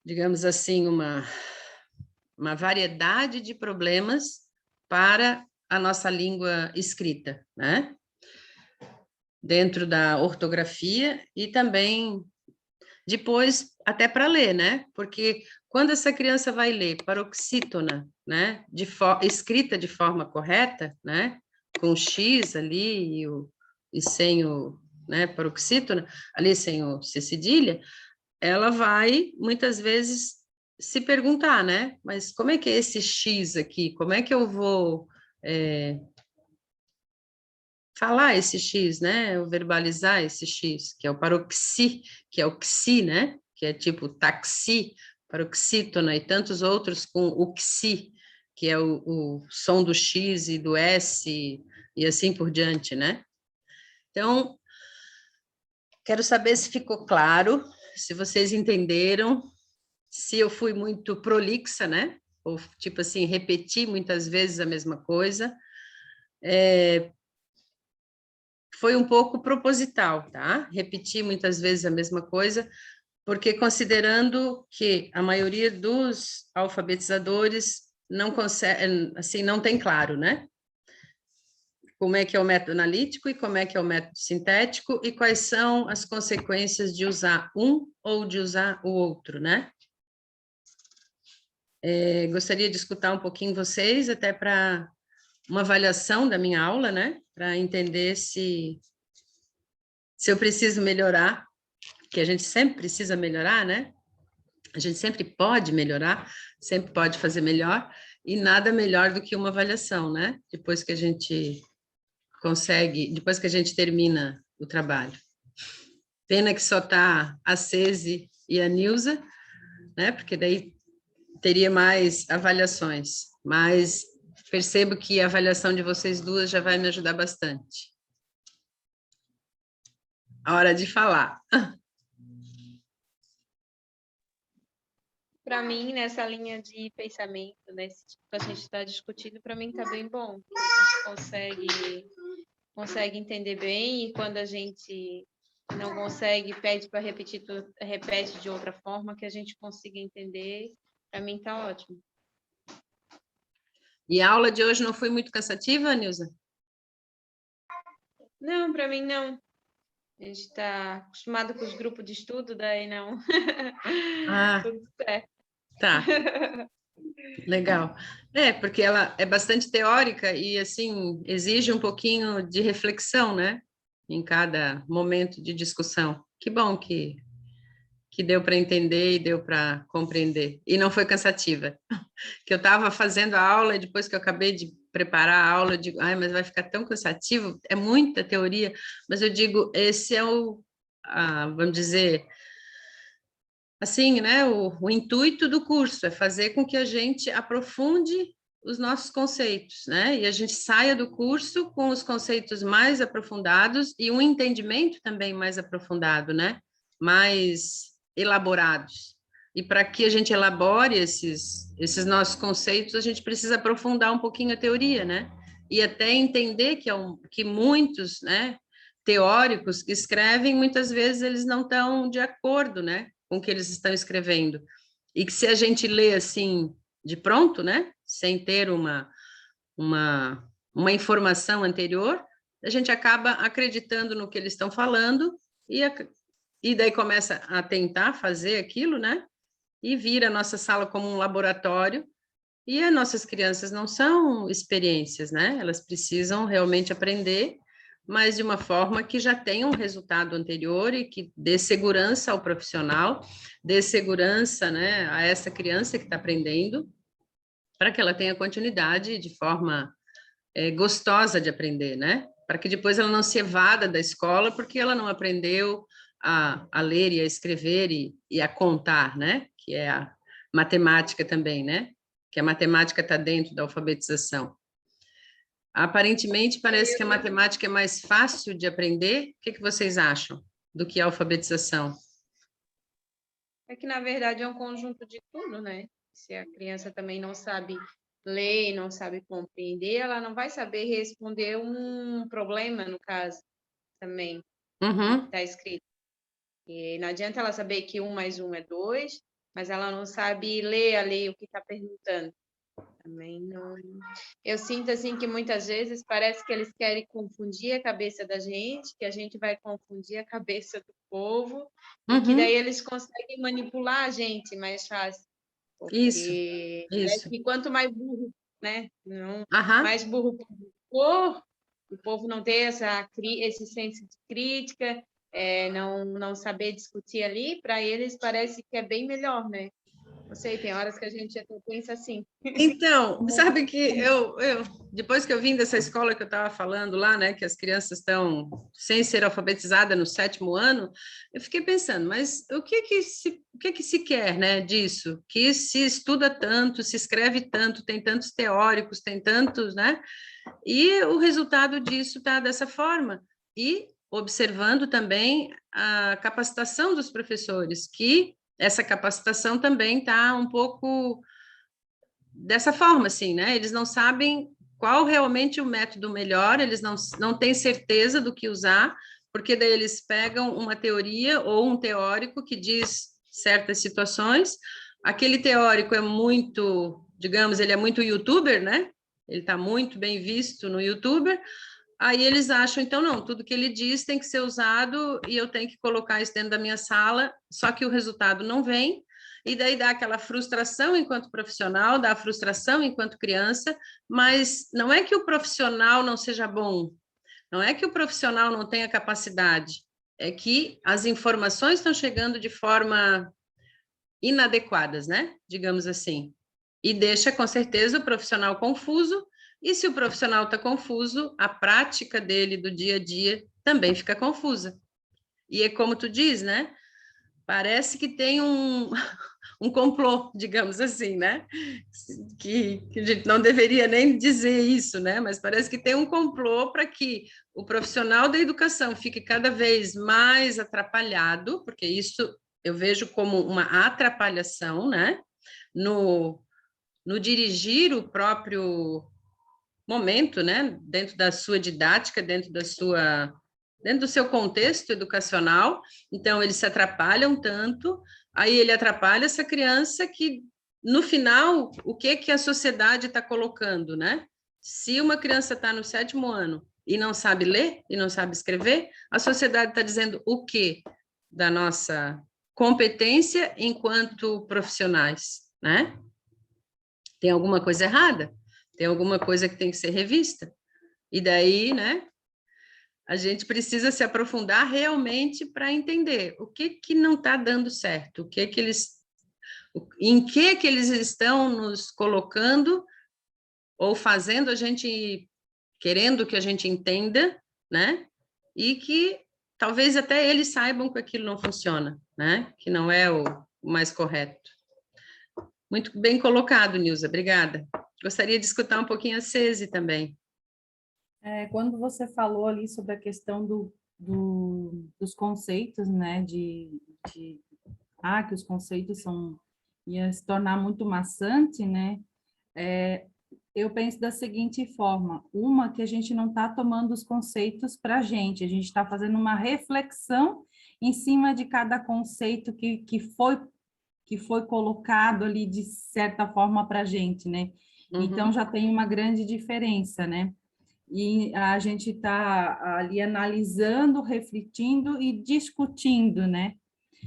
digamos assim, uma variedade de problemas para a nossa língua escrita, né? Dentro da ortografia e também depois até para ler, né? Porque quando essa criança vai ler paroxítona, né, escrita de forma correta, né, com X ali e sem o, né, paroxítona, ali sem o C cedilha, ela vai, muitas vezes, se perguntar, né? Mas como é que é esse X aqui? Como é que eu vou falar esse X, né? Eu verbalizar esse X, que é o paroxi, que é o xi, né? Que é tipo taxi, paroxítona e tantos outros com o xi, que é o som do X e do S e assim por diante, né? Então, quero saber se ficou claro, se vocês entenderam, se eu fui muito prolixa, né? Ou, tipo assim, repeti muitas vezes a mesma coisa. Foi um pouco proposital, tá? Repeti muitas vezes a mesma coisa, porque considerando que a maioria dos alfabetizadores não consegue, assim, não tem claro, né? Como é que é o método analítico e como é que é o método sintético e quais são as consequências de usar um ou de usar o outro, né? Gostaria de escutar um pouquinho vocês, até para uma avaliação da minha aula, né? Para entender se eu preciso melhorar, que a gente sempre precisa melhorar, né? A gente sempre pode melhorar, sempre pode fazer melhor, e nada melhor do que uma avaliação, né? Depois que a gente consegue, depois que a gente termina o trabalho. Pena que só está a Cese e a Nilza, né? Porque daí teria mais avaliações, mas percebo que a avaliação de vocês duas já vai me ajudar bastante. A hora de falar. Para mim, nessa linha de pensamento, nesse tipo que a gente está discutindo, para mim está bem bom. A gente consegue entender bem, e quando a gente não consegue, pede para repetir, repete de outra forma, que a gente consiga entender. Para mim está ótimo. E a aula de hoje não foi muito cansativa, Nilza? Não, para mim não. A gente está acostumado com os grupos de estudo, daí não. Ah, Tudo certo. tá. Legal. Porque ela é bastante teórica e, assim, exige um pouquinho de reflexão, né? Em cada momento de discussão. Que bom que deu para entender e deu para compreender. E não foi cansativa. Que eu estava fazendo a aula e depois que eu acabei de preparar a aula, eu digo, ai, mas vai ficar tão cansativo, é muita teoria. Mas eu digo, esse é vamos dizer, assim, né, o intuito do curso é fazer com que a gente aprofunde os nossos conceitos, né, e a gente saia do curso com os conceitos mais aprofundados e um entendimento também mais aprofundado, né, mais elaborados. E para que a gente elabore esses nossos conceitos, a gente precisa aprofundar um pouquinho a teoria, né, e até entender que muitos, né, teóricos que escrevem, muitas vezes eles não estão de acordo, né, com o que eles estão escrevendo. E que se a gente lê assim, de pronto, né, sem ter uma informação anterior, a gente acaba acreditando no que eles estão falando e daí começa a tentar fazer aquilo, né, e vira a nossa sala como um laboratório. E as nossas crianças não são experiências, né? Elas precisam realmente aprender, mas de uma forma que já tenha um resultado anterior e que dê segurança ao profissional, dê segurança, né, a essa criança que está aprendendo, para que ela tenha continuidade de forma gostosa de aprender, né? Para que depois ela não se evada da escola porque ela não aprendeu a ler e a escrever e a contar, né? Que é a matemática também, né? Que a matemática está dentro da alfabetização. Aparentemente, parece que a matemática é mais fácil de aprender. O que vocês acham do que a alfabetização? É que, na verdade, é um conjunto de tudo, né? Se a criança também não sabe ler, não sabe compreender, ela não vai saber responder um problema, no caso, também, que está escrito. E não adianta ela saber que 1 mais 1 é 2, mas ela não sabe ler ali o que está perguntando. Também não. Eu sinto assim que muitas vezes parece que eles querem confundir a cabeça da gente, que a gente vai confundir a cabeça do povo, e que daí eles conseguem manipular a gente mais fácil. Porque Isso. parece que quanto mais burro, né? Aham. Mais burro for, o povo não ter esse senso de crítica, não saber discutir ali, para eles parece que é bem melhor, né? Não sei, tem horas que a gente até pensa assim. Então, sabe que eu depois que eu vim dessa escola que eu estava falando lá, né, que as crianças estão sem ser alfabetizadas no 7º ano, eu fiquei pensando, mas o que que se quer, né, disso? Que se estuda tanto, se escreve tanto, tem tantos teóricos, tem tantos, né? E o resultado disso está dessa forma. E observando também a capacitação dos professores, que essa capacitação também está um pouco dessa forma, assim, né? Eles não sabem qual realmente o método melhor, eles não têm certeza do que usar, porque daí eles pegam uma teoria ou um teórico que diz certas situações, aquele teórico é muito, digamos, ele é muito youtuber, né? Ele está muito bem visto no youtuber, aí eles acham, então, não, tudo que ele diz tem que ser usado e eu tenho que colocar isso dentro da minha sala, só que o resultado não vem, e daí dá aquela frustração enquanto profissional, dá a frustração enquanto criança, mas não é que o profissional não seja bom, não é que o profissional não tenha capacidade, é que as informações estão chegando de forma inadequadas, né? Digamos assim. E deixa, com certeza, o profissional confuso, e se o profissional está confuso, a prática dele do dia a dia também fica confusa. E é como tu diz, né? Parece que tem um complô, digamos assim, né? Que a gente não deveria nem dizer isso, né? Mas parece que tem um complô para que o profissional da educação fique cada vez mais atrapalhado, porque isso eu vejo como uma atrapalhação, né? No dirigir o próprio momento, né? Dentro da sua didática, dentro do seu contexto educacional, então eles se atrapalham tanto, aí ele atrapalha essa criança que, no final, o que a sociedade está colocando, né? Se uma criança está no 7º ano e não sabe ler e não sabe escrever, a sociedade está dizendo o quê da nossa competência enquanto profissionais, né? Tem alguma coisa errada, tem alguma coisa que tem que ser revista. E daí, né, a gente precisa se aprofundar realmente para entender o que não está dando certo, em que eles estão nos colocando ou fazendo a gente, querendo que a gente entenda, né, e que talvez até eles saibam que aquilo não funciona, né, que não é o mais correto. Muito bem colocado, Nilza, obrigada. Gostaria de escutar um pouquinho a Cesi também. Quando você falou ali sobre a questão dos conceitos, né, que os conceitos ia se tornar muito maçante, né, eu penso da seguinte forma, que a gente não está tomando os conceitos para a gente está fazendo uma reflexão em cima de cada conceito que foi colocado ali de certa forma para a gente, né? Uhum. Então, já tem uma grande diferença, né? E a gente está ali analisando, refletindo e discutindo, né?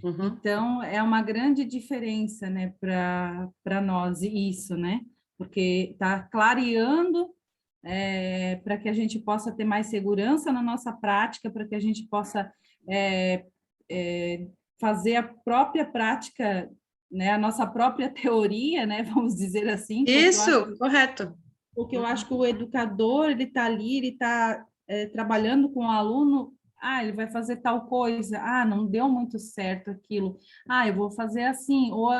Uhum. Então, é uma grande diferença, né, para nós, isso, né? Porque está clareando para que a gente possa ter mais segurança na nossa prática, para que a gente possa fazer a própria prática, né, a nossa própria teoria, né, vamos dizer assim. Isso, correto. Porque eu acho que o educador, ele está ali, ele está trabalhando com o aluno, ele vai fazer tal coisa, não deu muito certo aquilo, eu vou fazer assim, ou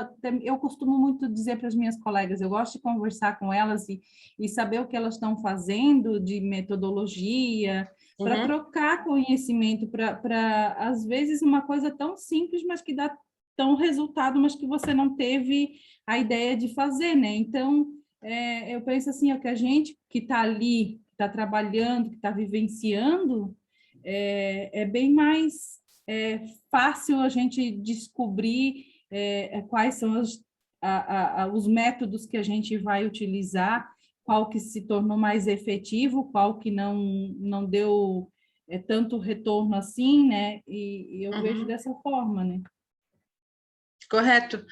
eu costumo muito dizer para as minhas colegas, eu gosto de conversar com elas e saber o que elas estão fazendo de metodologia, para trocar conhecimento, para, às vezes, uma coisa tão simples, mas que dá tão resultado, mas que você não teve a ideia de fazer, né? Então, eu penso assim, que a gente que está ali, que está trabalhando, que está vivenciando, é bem mais fácil a gente descobrir quais são os métodos que a gente vai utilizar, qual que se tornou mais efetivo, qual que não deu tanto retorno assim, né? E eu vejo dessa forma, né? Correto.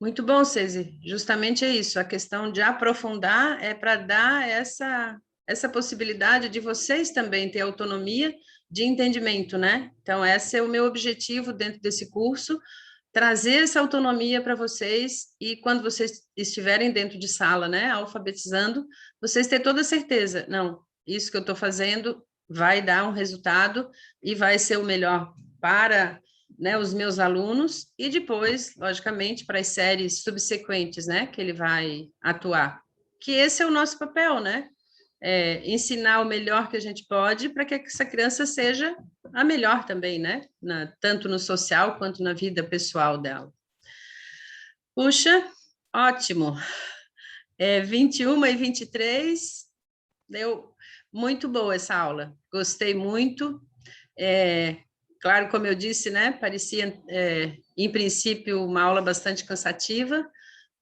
Muito bom, Cesi. Justamente é isso. A questão de aprofundar é para dar essa possibilidade de vocês também ter autonomia de entendimento, né? Então, esse é o meu objetivo dentro desse curso, trazer essa autonomia para vocês e quando vocês estiverem dentro de sala, né, alfabetizando, vocês ter toda a certeza, não, isso que eu estou fazendo vai dar um resultado e vai ser o melhor para, né, os meus alunos e depois, logicamente, para as séries subsequentes, né, que ele vai atuar. Que esse é o nosso papel, né? Ensinar o melhor que a gente pode para que essa criança seja a melhor também, né? Tanto no social quanto na vida pessoal dela. Puxa, ótimo. 21 e 23, deu muito boa essa aula. Gostei muito. Claro, como eu disse, né? Parecia, em princípio, uma aula bastante cansativa,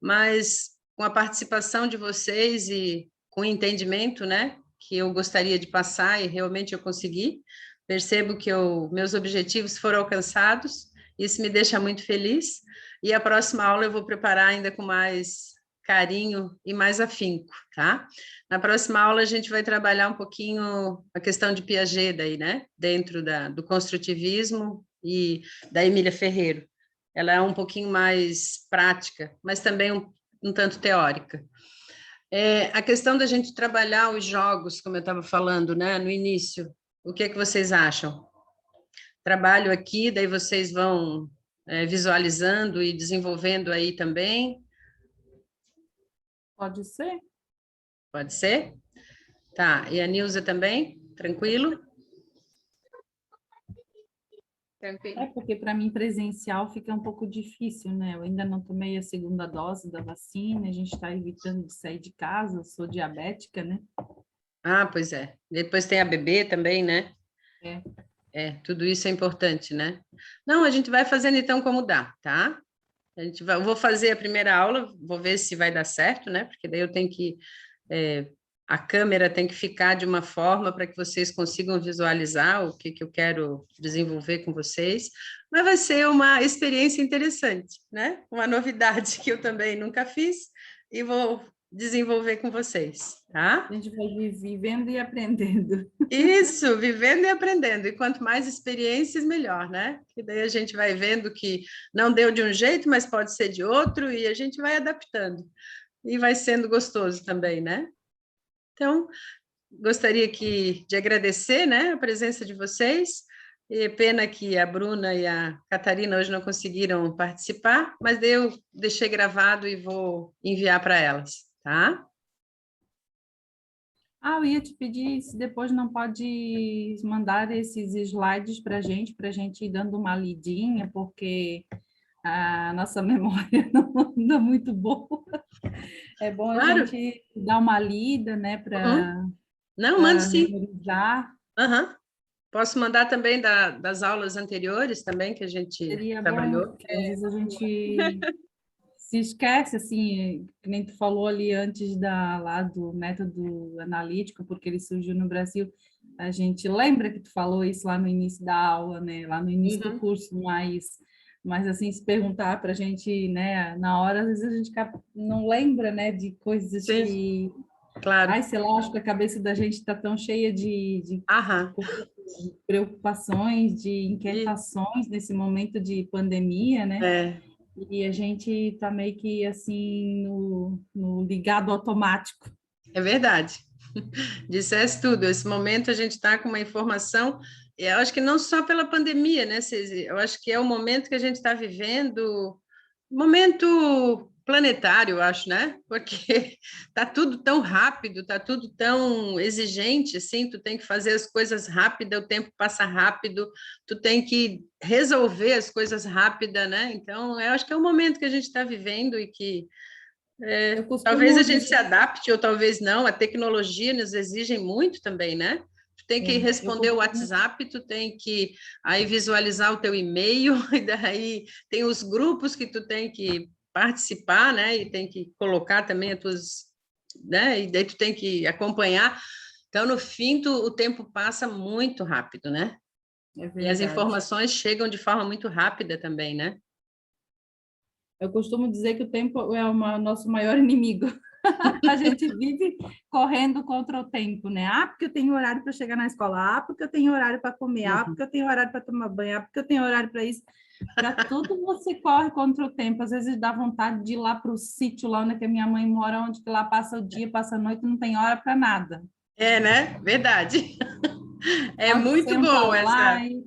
mas com a participação de vocês e com o entendimento, né, que eu gostaria de passar e realmente eu consegui. Percebo que meus objetivos foram alcançados, isso me deixa muito feliz. E a próxima aula eu vou preparar ainda com mais carinho e mais afinco, tá? Na próxima aula a gente vai trabalhar um pouquinho a questão de Piaget daí, né, dentro do construtivismo e da Emília Ferreiro. Ela é um pouquinho mais prática, mas também um tanto teórica. A questão da gente trabalhar os jogos, como eu estava falando, né, no início, o que é que vocês acham? Trabalho aqui, daí vocês vão visualizando e desenvolvendo aí também? Pode ser? Pode ser? Tá, e a Nilza também? Tranquilo? Tranquilo. Porque para mim presencial fica um pouco difícil, né? Eu ainda não tomei a segunda dose da vacina, a gente está evitando de sair de casa, eu sou diabética, né? Ah, pois é. Depois tem a bebê também, né? Tudo isso é importante, né? Não, a gente vai fazendo então como dá, tá? Eu vou fazer a primeira aula, vou ver se vai dar certo, né? Porque daí eu tenho que a câmera tem que ficar de uma forma para que vocês consigam visualizar o que eu quero desenvolver com vocês, mas vai ser uma experiência interessante, né? Uma novidade que eu também nunca fiz e vou desenvolver com vocês, tá? A gente vai vivendo e aprendendo. Isso, vivendo e aprendendo, e quanto mais experiências, melhor, né? Que daí a gente vai vendo que não deu de um jeito, mas pode ser de outro, e a gente vai adaptando, e vai sendo gostoso também, né? Então, gostaria de agradecer, né, a presença de vocês, e pena que a Bruna e a Catarina hoje não conseguiram participar, mas eu deixei gravado e vou enviar para elas, tá? Eu ia te pedir se depois não pode mandar esses slides para a gente ir dando uma lidinha, porque a nossa memória não anda muito boa. É bom Claro. a gente dar uma lida, né, para Não, mando sim. memorizar. Posso mandar também das aulas anteriores também, que a gente Seria trabalhou. bom, porque às vezes a gente se esquece, assim, que nem tu falou ali antes lá do método analítico, porque ele surgiu no Brasil. A gente lembra que tu falou isso lá no início da aula, né? Lá no início do curso, mas assim, se perguntar para a gente, né, na hora, às vezes a gente não lembra, né, de coisas que... Claro. Ai, sei lá, acho que a cabeça da gente está tão cheia de preocupações, de inquietações nesse momento de pandemia, né? E a gente está meio que assim no ligado automático. É verdade. Disseste tudo. Esse momento a gente está com uma informação, eu acho que não só pela pandemia, né, Ceci? Eu acho que é o momento que a gente está vivendo, momento planetário, eu acho, né? Porque tá tudo tão rápido, tá tudo tão exigente, assim, tu tem que fazer as coisas rápidas, o tempo passa rápido, tu tem que resolver as coisas rápidas, né? Então, eu acho que é o momento que a gente está vivendo e que talvez a gente se adapte ou talvez não, a tecnologia nos exige muito também, né? Tu tem que responder o WhatsApp, tu tem que aí visualizar o teu e-mail, e daí tem os grupos que tu tem que participar, né? E tem que colocar também as tuas, né? E daí tu tem que acompanhar. Então, no fim, o tempo passa muito rápido, né? E as informações chegam de forma muito rápida também, né? Eu costumo dizer que o tempo é o nosso maior inimigo. A gente vive correndo contra o tempo, né? Ah, porque eu tenho horário para chegar na escola. Ah, porque eu tenho horário para comer. Ah, porque eu tenho horário para tomar banho. Ah, porque eu tenho horário para isso. Para tudo você corre contra o tempo. Às vezes dá vontade de ir lá para o sítio, lá onde que a minha mãe mora, onde que lá passa o dia, passa a noite, não tem hora para nada. É, né? Verdade. É Só muito senta bom lá e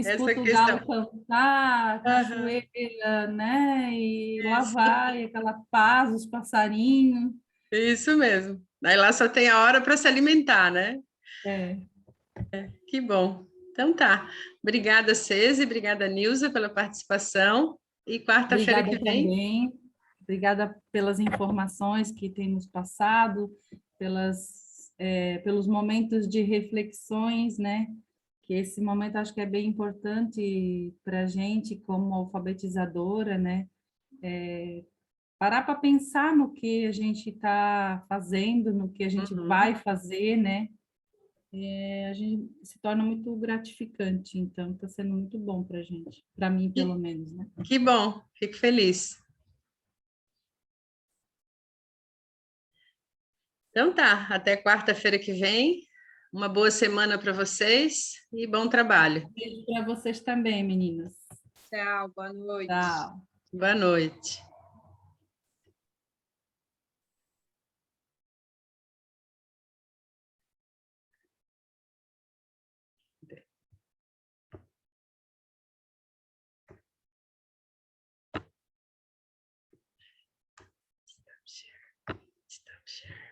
essa escuta o galo questão. cantar, a Aham. cachoeira, né? E lá Isso, vai aquela paz, os passarinhos. isso mesmo. Aí lá só tem a hora para se alimentar, né? É. Que bom. Então tá. Obrigada, Cese, obrigada, Nilza, pela participação. E quarta-feira Obrigada que vem, também. Obrigada pelas informações que tem nos passado, pelos momentos de reflexões, né? Que esse momento acho que é bem importante para a gente, como alfabetizadora, né? Parar para pensar no que a gente está fazendo, no que a gente uhum. vai fazer, né? A gente se torna muito gratificante, então está sendo muito bom para a gente, para mim, Que, pelo menos, né? que bom, fico feliz. Então tá, até quarta-feira que vem. Uma boa semana para vocês e bom trabalho. Beijo para vocês também, meninas. Tchau, boa noite. Tchau. Boa noite. Stop share.